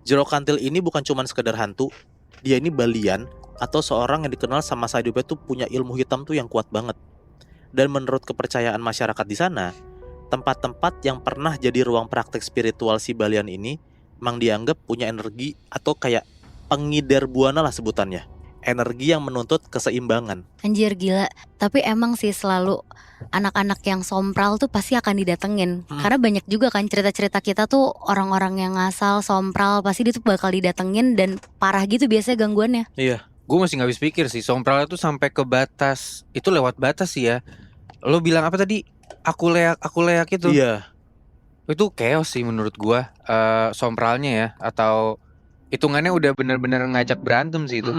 Jero Kantil ini bukan cuma sekedar hantu, dia ini balian atau seorang yang dikenal sama masa hidupnya tuh punya ilmu hitam tuh yang kuat banget. Dan menurut kepercayaan masyarakat di sana, tempat-tempat yang pernah jadi ruang praktek spiritual si balian ini memang dianggap punya energi atau kayak pengidar buana lah sebutannya. Energi yang menuntut keseimbangan. Anjir gila, tapi emang sih selalu anak-anak yang sompral tuh pasti akan didatengin. Karena banyak juga kan cerita-cerita kita tuh orang-orang yang ngasal sompral pasti dia tuh bakal didatengin dan parah gitu biasanya gangguannya. Iya. Gue masih gak habis pikir sih, sompral itu sampai ke batas, itu lewat batas sih ya. Lo bilang apa tadi? Aku leak itu. Iya. Itu chaos sih menurut gua, sompralnya ya, atau hitungannya udah bener-bener ngajak berantem sih itu.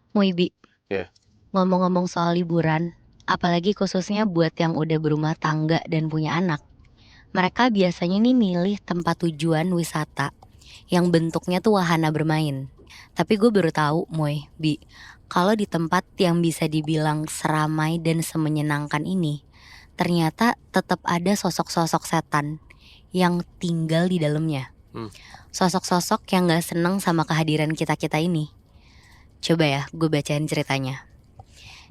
Muibi, Iya. ngomong-ngomong soal liburan, apalagi khususnya buat yang udah berumah tangga dan punya anak, mereka biasanya nih milih tempat tujuan wisata yang bentuknya tuh wahana bermain. Tapi gue baru tahu, Bi, kalau di tempat yang bisa dibilang seramai dan semenyenangkan ini, ternyata tetap ada sosok-sosok setan yang tinggal di dalamnya. Sosok-sosok yang gak seneng sama kehadiran kita-kita ini. Coba ya, gue bacain ceritanya.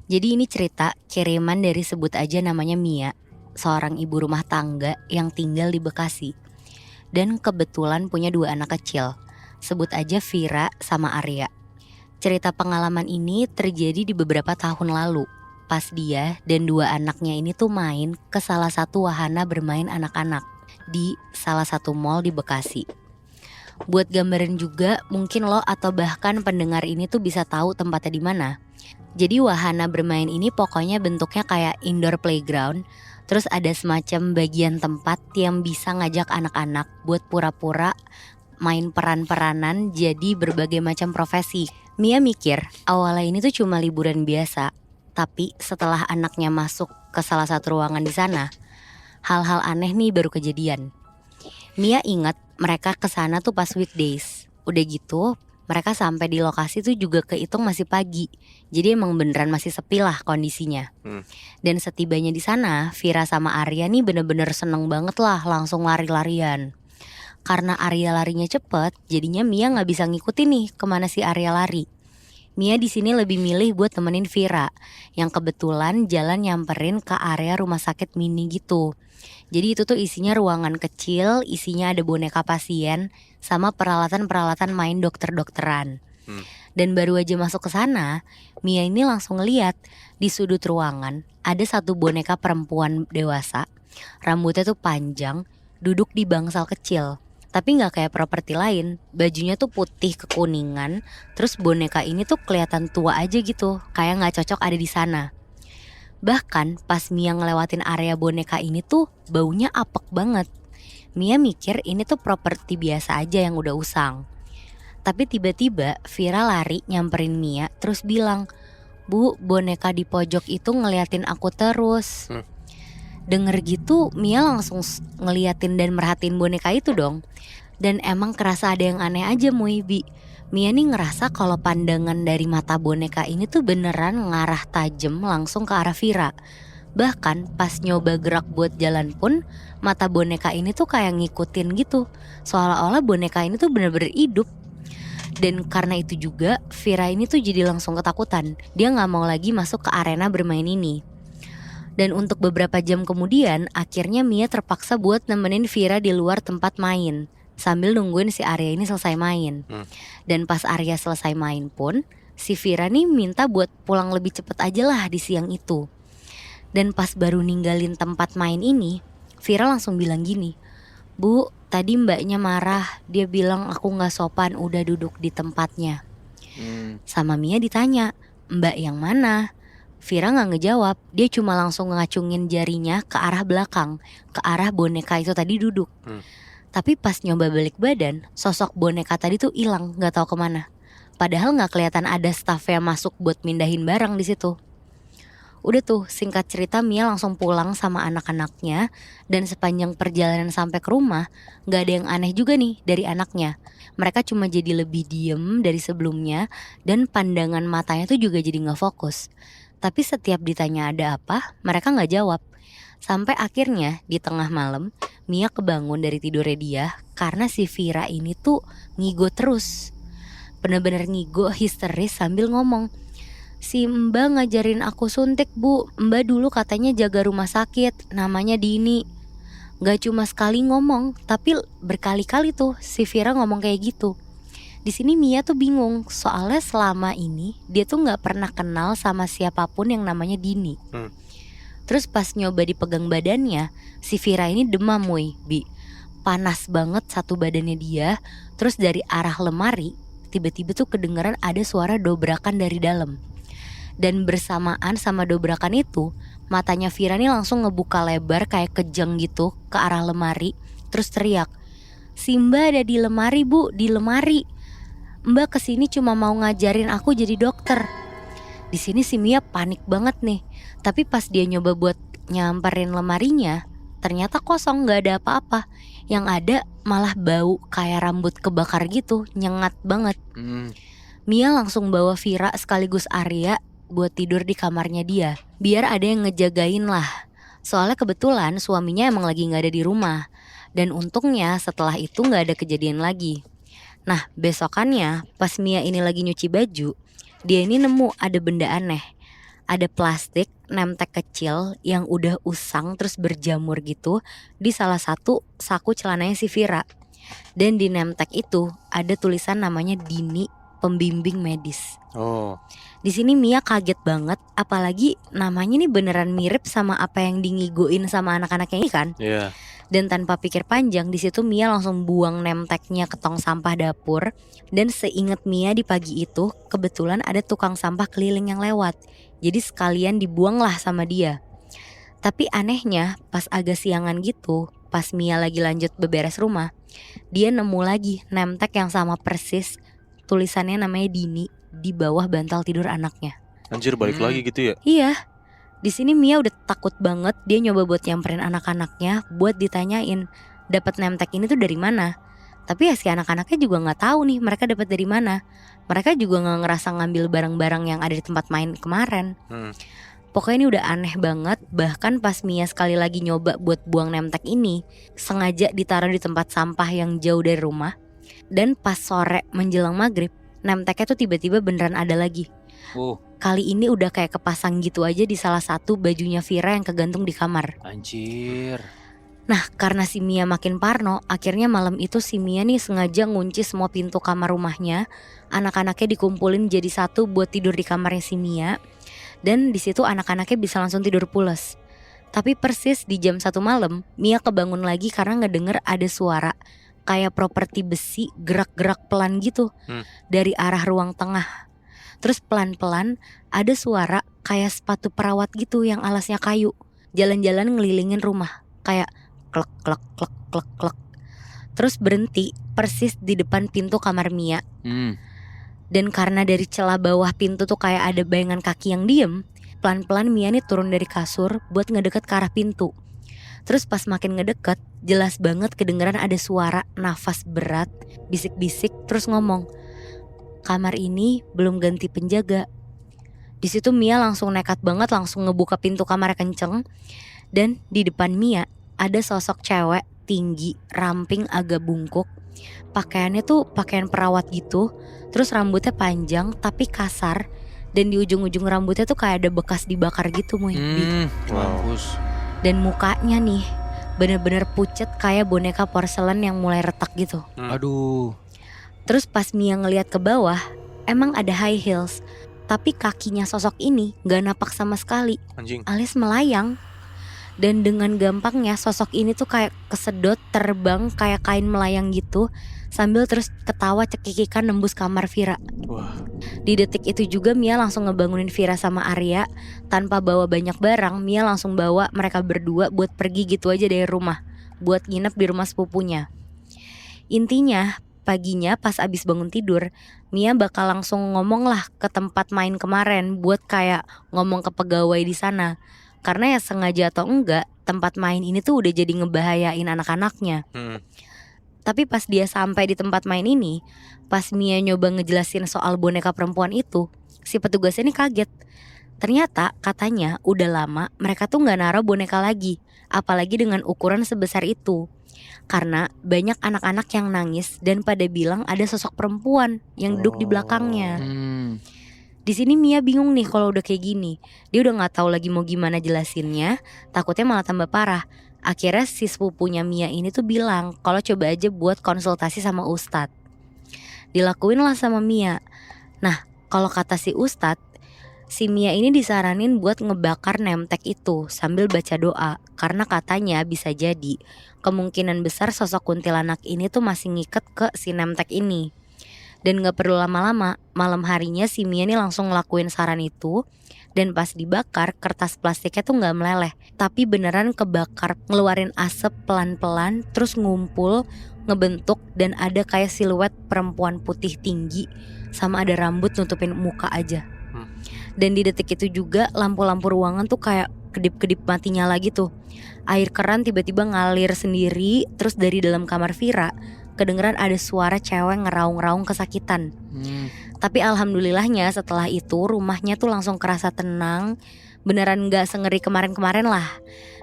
Jadi ini cerita kiriman dari sebut aja namanya Mia, seorang ibu rumah tangga yang tinggal di Bekasi. Dan kebetulan punya 2 anak kecil, sebut aja Vira sama Arya. Cerita pengalaman ini terjadi di beberapa tahun lalu, pas dia dan 2 anaknya ini tuh main ke salah satu wahana bermain anak-anak di salah satu mall di Bekasi. Buat gambaran juga, mungkin lo atau bahkan pendengar ini tuh bisa tahu tempatnya di mana. Jadi wahana bermain ini pokoknya bentuknya kayak indoor playground. Terus ada semacam bagian tempat yang bisa ngajak anak-anak buat pura-pura main peran-peranan jadi berbagai macam profesi. Mia mikir awalnya ini tuh cuma liburan biasa. Tapi setelah anaknya masuk ke salah satu ruangan di sana, hal-hal aneh nih baru kejadian. Mia ingat mereka kesana tuh pas weekdays. Udah gitu mereka sampai di lokasi tuh juga kehitung masih pagi. Jadi emang beneran masih sepi lah kondisinya. Dan setibanya di sana, Vira sama Arya nih bener-bener seneng banget lah langsung lari-larian. Karena Arya larinya cepet, jadinya Mia nggak bisa ngikutin nih kemana si Arya lari. Mia di sini lebih milih buat temenin Vira, yang kebetulan jalan nyamperin ke area rumah sakit mini gitu. Jadi itu tuh isinya ruangan kecil, isinya ada boneka pasien sama peralatan-peralatan main dokter-dokteran. Dan baru aja masuk ke sana, Mia ini langsung ngeliat di sudut ruangan ada satu boneka perempuan dewasa, rambutnya tuh panjang, duduk di bangsal kecil. Tapi gak kayak properti lain, bajunya tuh putih kekuningan, terus boneka ini tuh kelihatan tua aja gitu, kayak gak cocok ada di sana. Bahkan pas Mia ngelewatin area boneka ini tuh baunya apek banget. Mia mikir ini tuh properti biasa aja yang udah usang. Tapi tiba-tiba Vira lari nyamperin Mia terus bilang, "Bu, boneka di pojok itu ngeliatin aku terus." Denger gitu Mia langsung ngeliatin dan merhatiin boneka itu dong. Dan emang kerasa ada yang aneh aja Muibi. Mia nih ngerasa kalau pandangan dari mata boneka ini tuh beneran ngarah tajam langsung ke arah Vira. Bahkan pas nyoba gerak buat jalan pun mata boneka ini tuh kayak ngikutin gitu. Seolah-olah boneka ini tuh bener-bener hidup. Dan karena itu juga Vira ini tuh jadi langsung ketakutan. Dia gak mau lagi masuk ke arena bermain ini. Dan untuk beberapa jam kemudian akhirnya Mia terpaksa buat nemenin Vira di luar tempat main sambil nungguin si Arya ini selesai main. Dan pas Arya selesai main pun si Vira nih minta buat pulang lebih cepet aja lah di siang itu. Dan pas baru ninggalin tempat main ini, Vira langsung bilang gini, "Bu, tadi mbaknya marah, dia bilang aku gak sopan udah duduk di tempatnya." Sama Mia ditanya, "Mbak yang mana?" Vira gak ngejawab, dia cuma langsung ngacungin jarinya ke arah belakang, ke arah boneka itu tadi duduk. Tapi pas nyoba balik badan, sosok boneka tadi tuh hilang, nggak tahu kemana. Padahal nggak kelihatan ada staff yang masuk buat mindahin barang di situ. Udah tuh, singkat cerita Mia langsung pulang sama anak-anaknya. Dan sepanjang perjalanan sampai ke rumah, gak ada yang aneh juga nih dari anaknya. Mereka cuma jadi lebih diem dari sebelumnya. Dan pandangan matanya tuh juga jadi gak fokus. Tapi setiap ditanya ada apa, mereka gak jawab. Sampai akhirnya di tengah malam, Mia kebangun dari tidurnya dia. Karena si Vira ini tuh ngigo terus. Bener-bener ngigo histeris sambil ngomong, "Si Mbak ngajarin aku suntik bu, Mbak dulu katanya jaga rumah sakit, namanya Dini." Gak cuma sekali ngomong, tapi berkali-kali tuh si Vira ngomong kayak gitu. Di sini Mia tuh bingung, soalnya selama ini dia tuh gak pernah kenal sama siapapun yang namanya Dini. Terus pas nyoba dipegang badannya, si Vira ini demam Bi. Panas banget satu badannya dia. Terus dari arah lemari, tiba-tiba tuh kedengeran ada suara dobrakan dari dalam. Dan bersamaan sama dobrakan itu, matanya Vira nih langsung ngebuka lebar kayak kejang gitu ke arah lemari. Terus teriak, "Si Mbak ada di lemari bu, di lemari. Mbak kesini cuma mau ngajarin aku jadi dokter." Di sini si Mia panik banget nih. Tapi pas dia nyoba buat nyamperin lemarinya, ternyata kosong, gak ada apa-apa. Yang ada malah bau kayak rambut kebakar gitu, nyengat banget. Mia langsung bawa Vira sekaligus Arya buat tidur di kamarnya dia, biar ada yang ngejagain lah. Soalnya kebetulan suaminya emang lagi gak ada di rumah. Dan untungnya setelah itu gak ada kejadian lagi. Nah besokannya pas Mia ini lagi nyuci baju, dia ini nemu ada benda aneh. Ada plastik nemtek kecil yang udah usang terus berjamur gitu di salah satu saku celananya si Vira. Dan di nemtek itu ada tulisan namanya Dini, pembimbing medis. Di sini Mia kaget banget, apalagi namanya nih beneran mirip sama apa yang dingigoin sama anak-anaknya ini kan. Dan tanpa pikir panjang, di situ Mia langsung buang nemteknya ke tong sampah dapur. Dan seingat Mia di pagi itu kebetulan ada tukang sampah keliling yang lewat, jadi sekalian dibuang lah sama dia. Tapi anehnya pas agak siangan gitu, pas Mia lagi lanjut beberes rumah, dia nemu lagi nemtek yang sama persis. Tulisannya namanya Dini di bawah bantal tidur anaknya. Anjir, balik lagi gitu ya? Iya. Di sini Mia udah takut banget. Dia nyoba buat nyamperin anak-anaknya buat ditanyain dapat nemtek ini tuh dari mana. Tapi ya si anak-anaknya juga nggak tahu nih mereka dapat dari mana. Mereka juga nggak ngerasa ngambil barang-barang yang ada di tempat main kemarin. Pokoknya ini udah aneh banget. Bahkan pas Mia sekali lagi nyoba buat buang nemtek ini, sengaja ditaruh di tempat sampah yang jauh dari rumah. Dan pas sore menjelang maghrib, nemteknya tuh tiba-tiba beneran ada lagi. Kali ini udah kayak kepasang gitu aja di salah satu bajunya Vira yang kegantung di kamar. Anjir. Nah karena si Mia makin parno, akhirnya malam itu si Mia nih sengaja ngunci semua pintu kamar rumahnya. Anak-anaknya dikumpulin jadi satu buat tidur di kamarnya si Mia. Dan di situ anak-anaknya bisa langsung tidur pules. Tapi persis di jam 1 malam, Mia kebangun lagi karena ngedenger ada suara kayak properti besi gerak-gerak pelan gitu dari arah ruang tengah. Terus pelan-pelan ada suara kayak sepatu perawat gitu yang alasnya kayu jalan-jalan ngelilingin rumah, kayak klek klek klek klek klek. Terus berhenti persis di depan pintu kamar Mia. Dan karena dari celah bawah pintu tuh kayak ada bayangan kaki yang diem, pelan-pelan Mia nih turun dari kasur buat ngedeket ke arah pintu. Terus pas makin ngedeket, jelas banget kedengeran ada suara nafas berat, bisik-bisik, terus ngomong, "Kamar ini belum ganti penjaga." Di situ Mia langsung nekat banget, langsung ngebuka pintu kamar kenceng. Dan di depan Mia ada sosok cewek tinggi, ramping, agak bungkuk. Pakaiannya tuh pakaian perawat gitu. Terus rambutnya panjang tapi kasar. Dan di ujung-ujung rambutnya tuh kayak ada bekas dibakar gitu Mampus. Dan mukanya nih bener-bener pucet kayak boneka porselen yang mulai retak gitu. Aduh. Terus pas Mia ngeliat ke bawah, emang ada high heels. Tapi kakinya sosok ini gak napak sama sekali, alias melayang. Dan dengan gampangnya sosok ini tuh kayak kesedot terbang kayak kain melayang gitu, sambil terus ketawa cekikikan nembus kamar Vira. Di detik itu juga Mia langsung ngebangunin Vira sama Arya. Tanpa bawa banyak barang, Mia langsung bawa mereka berdua buat pergi gitu aja dari rumah, buat nginep di rumah sepupunya. Intinya paginya pas abis bangun tidur, Mia bakal langsung ngomong lah ke tempat main kemarin buat kayak ngomong ke pegawai di sana. Karena ya sengaja atau enggak, tempat main ini tuh udah jadi ngebahayain anak-anaknya. Tapi pas dia sampai di tempat main ini, pas Mia nyoba ngejelasin soal boneka perempuan itu, si petugasnya ini kaget. Ternyata katanya udah lama mereka tuh gak naruh boneka lagi, apalagi dengan ukuran sebesar itu. Karena banyak anak-anak yang nangis dan pada bilang ada sosok perempuan yang duduk di belakangnya. Di sini Mia bingung nih kalau udah kayak gini. Dia udah nggak tahu lagi mau gimana jelasinnya, takutnya malah tambah parah. Akhirnya si sepupunya Mia ini tuh bilang kalau coba aja buat konsultasi sama Ustadz. Dilakuin lah sama Mia. Nah, kalau kata si Ustadz, si Mia ini disaranin buat ngebakar nemtek itu sambil baca doa. Karena katanya bisa jadi kemungkinan besar sosok kuntilanak ini tuh masih ngiket ke si nemtek ini. Dan gak perlu lama-lama, malam harinya si Mia nih langsung ngelakuin saran itu. Dan pas dibakar, kertas plastiknya tuh gak meleleh, tapi beneran kebakar, ngeluarin asap pelan-pelan, terus ngumpul, ngebentuk, dan ada kayak siluet perempuan putih tinggi, sama ada rambut nutupin muka aja. Dan di detik itu juga lampu-lampu ruangan tuh kayak kedip-kedip mati nyala gitu. Air keran tiba-tiba ngalir sendiri, terus dari dalam kamar Vira kedengeran ada suara cewek ngeraung-raung kesakitan. Tapi alhamdulillahnya setelah itu rumahnya tuh langsung kerasa tenang. Beneran gak sengeri kemarin-kemarin lah.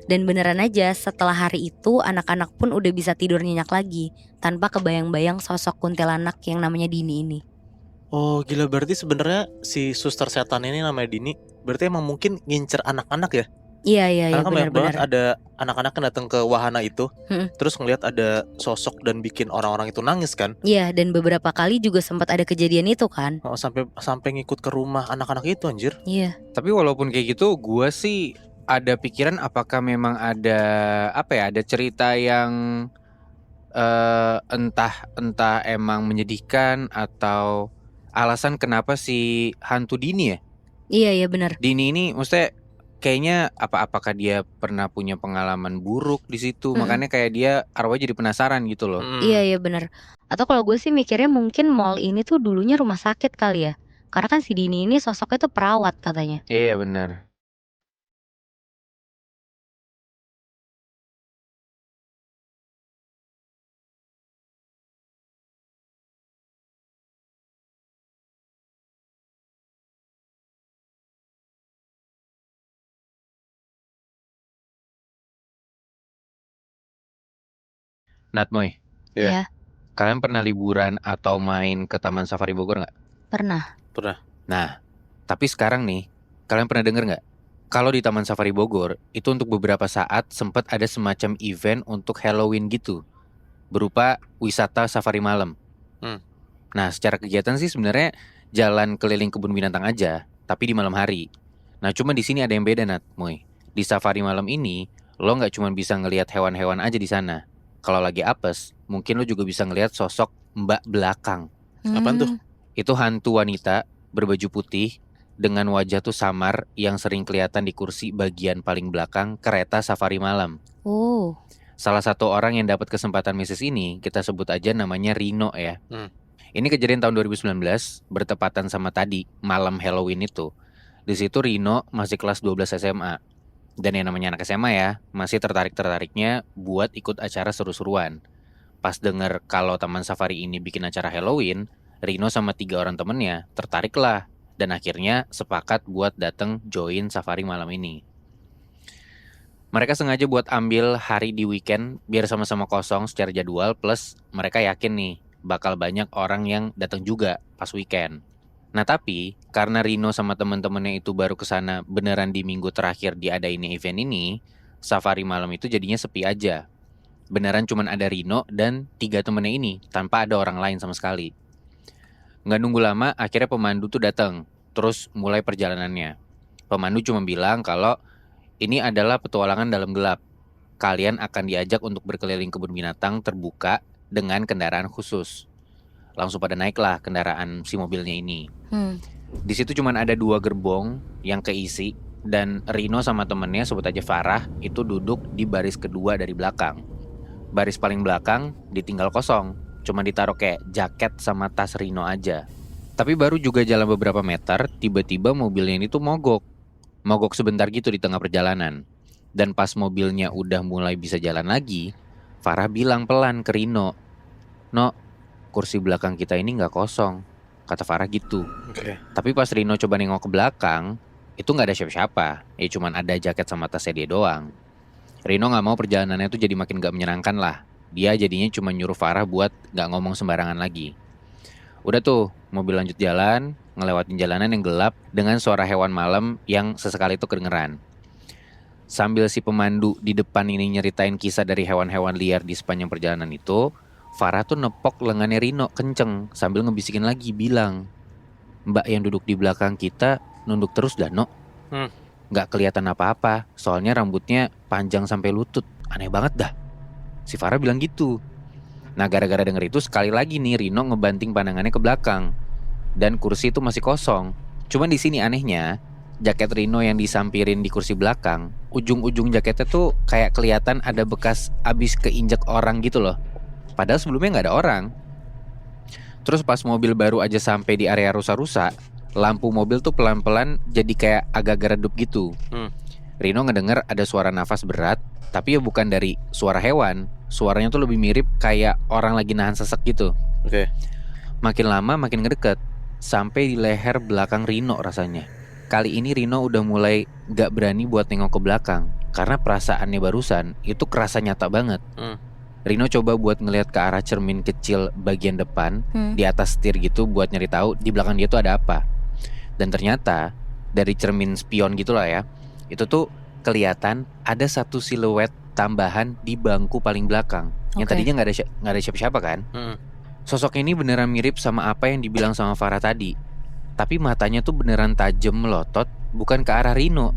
Dan beneran aja setelah hari itu anak-anak pun udah bisa tidur nyenyak lagi, tanpa kebayang-bayang sosok kuntilanak yang namanya Dini ini. Oh gila, berarti sebenarnya si suster setan ini namanya Dini berarti emang mungkin ngincer anak-anak ya? Iya Karena kan banyak banget benar-benar. ada anak-anak yang datang ke wahana itu, terus ngelihat ada sosok dan bikin orang-orang itu nangis kan? Iya, dan beberapa kali juga sempat ada kejadian itu kan. Oh, sampai ngikut ke rumah anak-anak itu anjir. Iya. Tapi walaupun kayak gitu, gue sih ada pikiran apakah memang ada ada cerita yang entah emang menyedihkan atau alasan kenapa si hantu Dini ya? Iya benar. Dini ini maksudnya kayaknya apakah dia pernah punya pengalaman buruk di situ, makanya kayak dia arwahnya jadi penasaran gitu loh. Iya benar. Atau kalau gue sih mikirnya mungkin mall ini tuh dulunya rumah sakit kali ya. Karena kan si Dini ini sosoknya tuh perawat katanya. Iya benar. Natmoy, Iya. kalian pernah liburan atau main ke Taman Safari Bogor nggak? Pernah. Nah, tapi sekarang nih, kalian pernah denger nggak? Kalau di Taman Safari Bogor, itu untuk beberapa saat sempat ada semacam event untuk Halloween gitu, berupa wisata safari malam. Nah, secara kegiatan sih sebenarnya jalan keliling kebun binatang aja, tapi di malam hari. Nah, cuma di sini ada yang beda, Nat, Moy. Di safari malam ini, lo nggak cuma bisa ngelihat hewan-hewan aja di sana. Kalau lagi apes, mungkin lo juga bisa ngelihat sosok Mbak Belakang. Apaan tuh? Itu hantu wanita berbaju putih dengan wajah tuh samar yang sering kelihatan di kursi bagian paling belakang kereta safari malam. Oh. Salah satu orang yang dapat kesempatan mistis ini, kita sebut aja namanya Rino ya. Ini kejadian tahun 2019, bertepatan sama tadi, malam Halloween itu. Di situ Rino masih kelas 12 SMA. Dan yang namanya anak SMA ya, masih tertarik-tertariknya buat ikut acara seru-seruan. Pas denger kalau Taman Safari ini bikin acara Halloween, Rino sama 3 orang temennya tertarik lah. Dan akhirnya sepakat buat dateng join safari malam ini. Mereka sengaja buat ambil hari di weekend biar sama-sama kosong secara jadwal, plus mereka yakin nih bakal banyak orang yang datang juga pas weekend. Nah tapi karena Rino sama temen-temennya itu baru kesana beneran di minggu terakhir diadain event ini, safari malam itu jadinya sepi aja. Beneran cuman ada Rino dan 3 temennya ini tanpa ada orang lain sama sekali. Nggak nunggu lama akhirnya pemandu tuh datang, terus mulai perjalanannya. Pemandu cuma bilang kalau ini adalah petualangan dalam gelap. Kalian akan diajak untuk berkeliling kebun binatang terbuka dengan kendaraan khusus. Langsung pada naiklah kendaraan si mobilnya ini. Di situ cuma ada 2 gerbong yang keisi dan Rino sama temennya sebut aja Farah itu duduk di baris kedua dari belakang. Baris paling belakang ditinggal kosong, cuma ditaruh kayak jaket sama tas Rino aja. Tapi baru juga jalan beberapa meter, tiba-tiba mobilnya ini tuh mogok. Mogok sebentar gitu di tengah perjalanan. Dan pas mobilnya udah mulai bisa jalan lagi, Farah bilang pelan ke Rino, "No, kursi belakang kita ini nggak kosong," kata Farah gitu. Oke. Tapi pas Rino coba nengok ke belakang, itu nggak ada siapa-siapa. Ya cuman ada jaket sama tasnya dia doang. Rino nggak mau perjalanannya tuh jadi makin nggak menyenangkan lah. Dia jadinya cuma nyuruh Farah buat nggak ngomong sembarangan lagi. Udah tuh, mobil lanjut jalan, ngelewatin jalanan yang gelap dengan suara hewan malam yang sesekali tuh kedengeran. Sambil si pemandu di depan ini nyeritain kisah dari hewan-hewan liar di sepanjang perjalanan itu, Farah tuh nepok lengannya Rino kenceng sambil ngebisikin lagi bilang, "Mbak yang duduk di belakang kita nunduk terus dah, No. Nggak kelihatan apa-apa, soalnya rambutnya panjang sampai lutut. Aneh banget dah." Si Farah bilang gitu. Nah gara-gara denger itu sekali lagi nih Rino ngebanting pandangannya ke belakang. Dan kursi itu masih kosong. Cuman di sini anehnya, jaket Rino yang disampirin di kursi belakang, ujung-ujung jaketnya tuh kayak kelihatan ada bekas abis keinjek orang gitu loh. Padahal sebelumnya nggak ada orang. Terus pas mobil baru aja sampai di area rusa-rusa, lampu mobil tuh pelan-pelan jadi kayak agak redup gitu. Rino ngedenger ada suara nafas berat, tapi ya bukan dari suara hewan. Suaranya tuh lebih mirip kayak orang lagi nahan sesek gitu. Oke. Makin lama makin ngedeket, sampai di leher belakang Rino rasanya. Kali ini Rino udah mulai gak berani buat nengok ke belakang, karena perasaannya barusan itu kerasa nyata banget. Rino coba buat ngelihat ke arah cermin kecil bagian depan, di atas setir gitu buat nyari tahu di belakang dia tuh ada apa. Dan ternyata dari cermin spion gitulah ya, itu tuh kelihatan ada satu siluet tambahan di bangku paling belakang. Yang tadinya nggak ada siapa-siapa kan. Sosok ini beneran mirip sama apa yang dibilang sama Farah tadi. Tapi matanya tuh beneran tajam melotot, bukan ke arah Rino,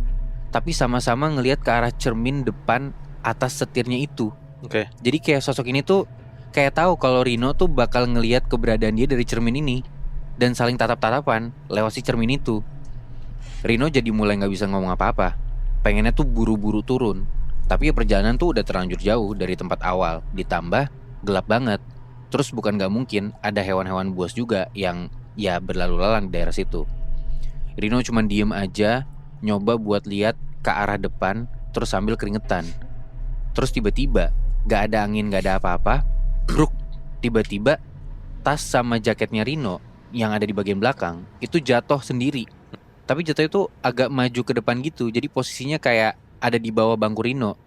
tapi sama-sama ngelihat ke arah cermin depan atas setirnya itu. Oke. Jadi kayak sosok ini tuh kayak tahu kalau Rino tuh bakal ngelihat keberadaan dia dari cermin ini dan saling tatap-tatapan lewat si cermin itu. Rino jadi mulai nggak bisa ngomong apa-apa. Pengennya tuh buru-buru turun. Tapi ya perjalanan tuh udah terlanjur jauh dari tempat awal. Ditambah gelap banget. Terus bukan nggak mungkin ada hewan-hewan buas juga yang ya berlalu lalang di daerah situ. Rino cuma diem aja, nyoba buat lihat ke arah depan, terus sambil keringetan. Terus tiba-tiba gak ada angin, gak ada apa-apa. Bruk, tiba-tiba tas sama jaketnya Rino yang ada di bagian belakang itu jatuh sendiri. Tapi jatuh itu agak maju ke depan gitu. Jadi posisinya kayak ada di bawah bangku Rino.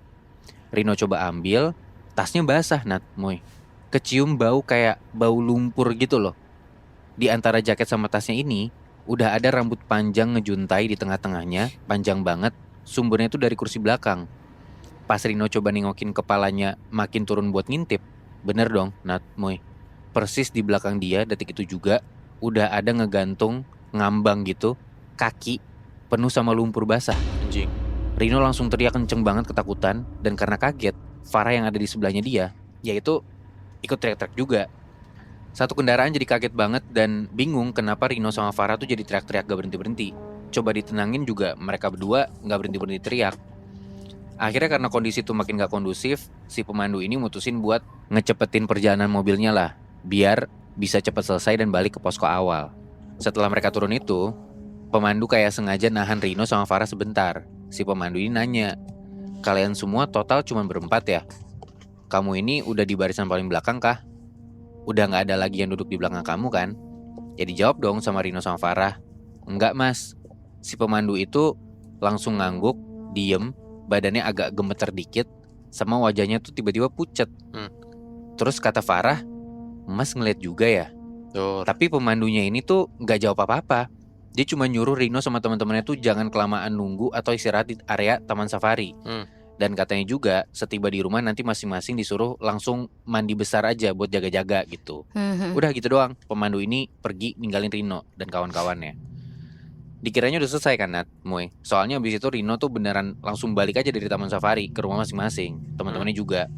Rino coba ambil, tasnya basah Nat, Moy. Kecium bau kayak bau lumpur gitu loh. Di antara jaket sama tasnya ini udah ada rambut panjang ngejuntai di tengah-tengahnya, panjang banget. Sumbernya itu dari kursi belakang. Pas Rino coba nengokin kepalanya makin turun buat ngintip, bener dong Nat, Moy. Persis di belakang dia detik itu juga udah ada ngegantung ngambang gitu, kaki penuh sama lumpur basah. Anjing. Rino langsung teriak kenceng banget ketakutan. Dan karena kaget, Farah yang ada di sebelahnya dia, yaitu ikut teriak-teriak juga. Satu kendaraan jadi kaget banget dan bingung kenapa Rino sama Farah tuh jadi teriak-teriak gak berhenti-berhenti. Coba ditenangin juga mereka berdua gak berhenti-berhenti teriak. Akhirnya karena kondisi tuh makin gak kondusif, si pemandu ini mutusin buat ngecepetin perjalanan mobilnya lah, biar bisa cepat selesai dan balik ke posko awal. Setelah mereka turun itu, pemandu kayak sengaja nahan Rino sama Farah sebentar. Si pemandu ini nanya, "Kalian semua total cuma berempat ya? Kamu ini udah di barisan paling belakang kah? Udah gak ada lagi yang duduk di belakang kamu kan?" Ya dijawab dong sama Rino sama Farah, "Enggak mas." Si pemandu itu langsung ngangguk, diem, badannya agak gemeter dikit, sama wajahnya tuh tiba-tiba pucet. Terus kata Farah, "Mas ngeliat juga ya?" Tapi pemandunya ini tuh gak jawab apa-apa. Dia cuma nyuruh Rino sama teman-temannya tuh jangan kelamaan nunggu atau istirahat di area taman safari. Dan katanya juga setiba di rumah nanti masing-masing disuruh langsung mandi besar aja buat jaga-jaga gitu. Udah gitu doang, pemandu ini pergi ninggalin Rino dan kawan-kawannya. Dikiranya udah selesai kan Nat, Moy. Soalnya abis itu Rino tuh beneran langsung balik aja dari taman safari ke rumah masing-masing. Teman-temannya juga.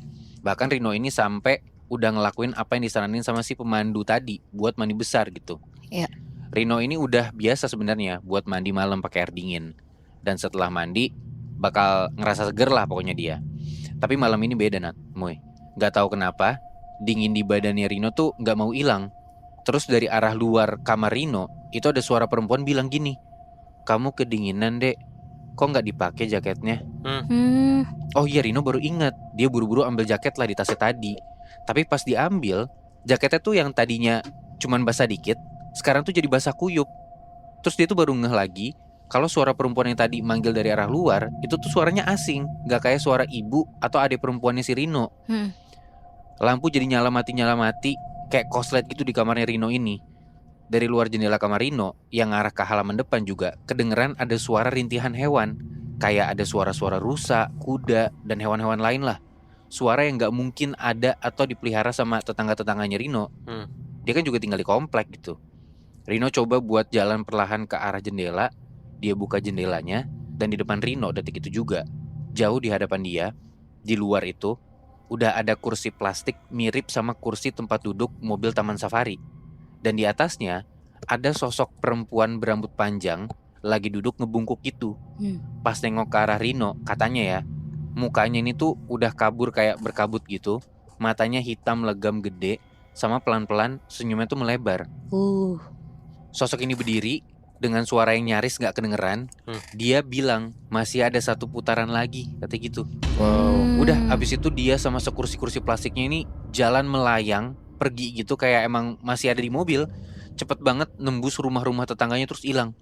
Bahkan Rino ini sampai udah ngelakuin apa yang disaranin sama si pemandu tadi buat mandi besar gitu. Iya. Rino ini udah biasa sebenarnya buat mandi malam pakai air dingin. Dan setelah mandi bakal ngerasa seger lah pokoknya dia. Tapi malam ini beda Nat, Moy. Gak tahu kenapa dingin di badannya Rino tuh nggak mau hilang. Terus dari arah luar kamar Rino itu ada suara perempuan bilang gini, "Kamu kedinginan, Dek. Kok nggak dipakai jaketnya?" Oh iya, Rino baru ingat. Dia buru-buru ambil jaket lah di tasnya tadi. Tapi pas diambil, jaketnya tuh yang tadinya cuman basah dikit, sekarang tuh jadi basah kuyup. Terus dia tuh baru ngeh lagi kalau suara perempuan yang tadi manggil dari arah luar itu tuh suaranya asing, nggak kayak suara ibu atau adik perempuannya si Rino. Lampu jadi nyala mati kayak koslet gitu di kamarnya Rino ini. Dari luar jendela kamar Rino yang arah ke halaman depan juga kedengeran ada suara rintihan hewan. Kayak ada suara-suara rusa, kuda, dan hewan-hewan lain lah. Suara yang gak mungkin ada atau dipelihara sama tetangga-tetangganya Rino. Dia kan juga tinggal di komplek gitu. Rino coba buat jalan perlahan ke arah jendela. Dia buka jendelanya, dan di depan Rino detik itu juga, jauh di hadapan dia, di luar itu, udah ada kursi plastik mirip sama kursi tempat duduk mobil Taman Safari. Dan di atasnya ada sosok perempuan berambut panjang lagi duduk ngebungkuk gitu. Pas nengok ke arah Rino, katanya ya, mukanya ini tuh udah kabur kayak berkabut gitu. Matanya hitam legam gede, sama pelan-pelan senyumnya tuh melebar. Sosok ini berdiri dengan suara yang nyaris gak kedengeran. Dia bilang masih ada 1 putaran lagi, katanya gitu. Udah abis itu dia sama sekursi-kursi plastiknya ini jalan melayang pergi gitu, kayak emang masih ada di mobil. Cepet banget nembus rumah-rumah tetangganya terus hilang.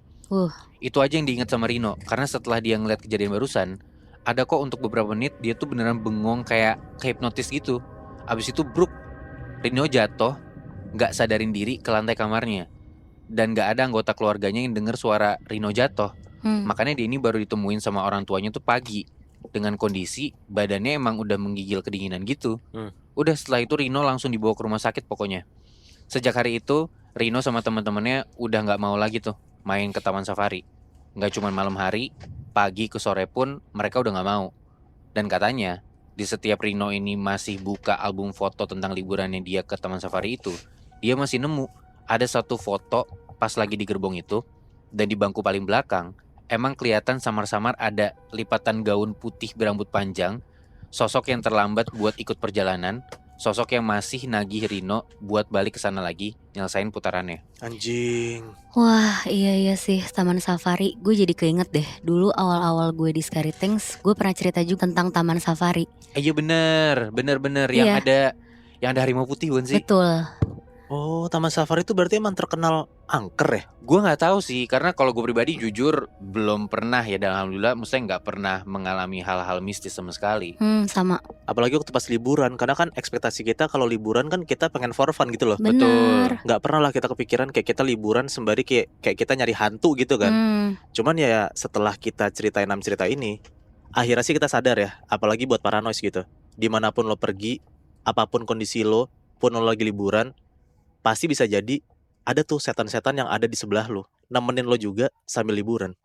Itu aja yang diingat sama Rino, karena setelah dia ngeliat kejadian barusan, ada kok untuk beberapa menit dia tuh beneran bengong kayak hipnotis gitu. Abis itu bruk, Rino jatuh gak sadarin diri ke lantai kamarnya. Dan gak ada anggota keluarganya yang denger suara Rino jatuh. Makanya dia ini baru ditemuin sama orang tuanya tuh pagi, dengan kondisi badannya emang udah menggigil kedinginan gitu. Udah setelah itu Rino langsung dibawa ke rumah sakit pokoknya. Sejak hari itu Rino sama teman-temannya udah gak mau lagi tuh main ke Taman Safari. Gak cuma malam hari, pagi ke sore pun mereka udah gak mau. Dan katanya di setiap Rino ini masih buka album foto tentang liburannya dia ke Taman Safari itu, dia masih nemu ada 1 foto pas lagi di gerbong itu. Dan di bangku paling belakang emang kelihatan samar-samar ada lipatan gaun putih berambut panjang, sosok yang terlambat buat ikut perjalanan, sosok yang masih nagih Rino buat balik ke sana lagi nyelesain putarannya. Anjing. Wah, iya sih, Taman Safari. Gue jadi keinget deh, dulu awal-awal gue di Scary Things, gue pernah cerita juga tentang Taman Safari. Iya bener yang Iya. ada harimau putih bukan sih? Betul. Oh, Taman Safari itu berarti emang terkenal angker ya? Gue nggak tahu sih, karena kalau gue pribadi jujur belum pernah ya, dan alhamdulillah maksudnya nggak pernah mengalami hal-hal mistis sama sekali. Sama. Apalagi waktu pas liburan, karena kan ekspektasi kita kalau liburan kan kita pengen for fun gitu loh. Bener. Nggak pernah lah kita kepikiran kayak kita liburan sembari kayak kita nyari hantu gitu kan. Cuman ya setelah kita ceritain 6 cerita ini, akhirnya sih kita sadar ya, apalagi buat paranoid gitu. Dimanapun lo pergi, apapun kondisi lo, pun lo lagi liburan, pasti bisa jadi ada tuh setan-setan yang ada di sebelah lo, nemenin lo juga sambil liburan.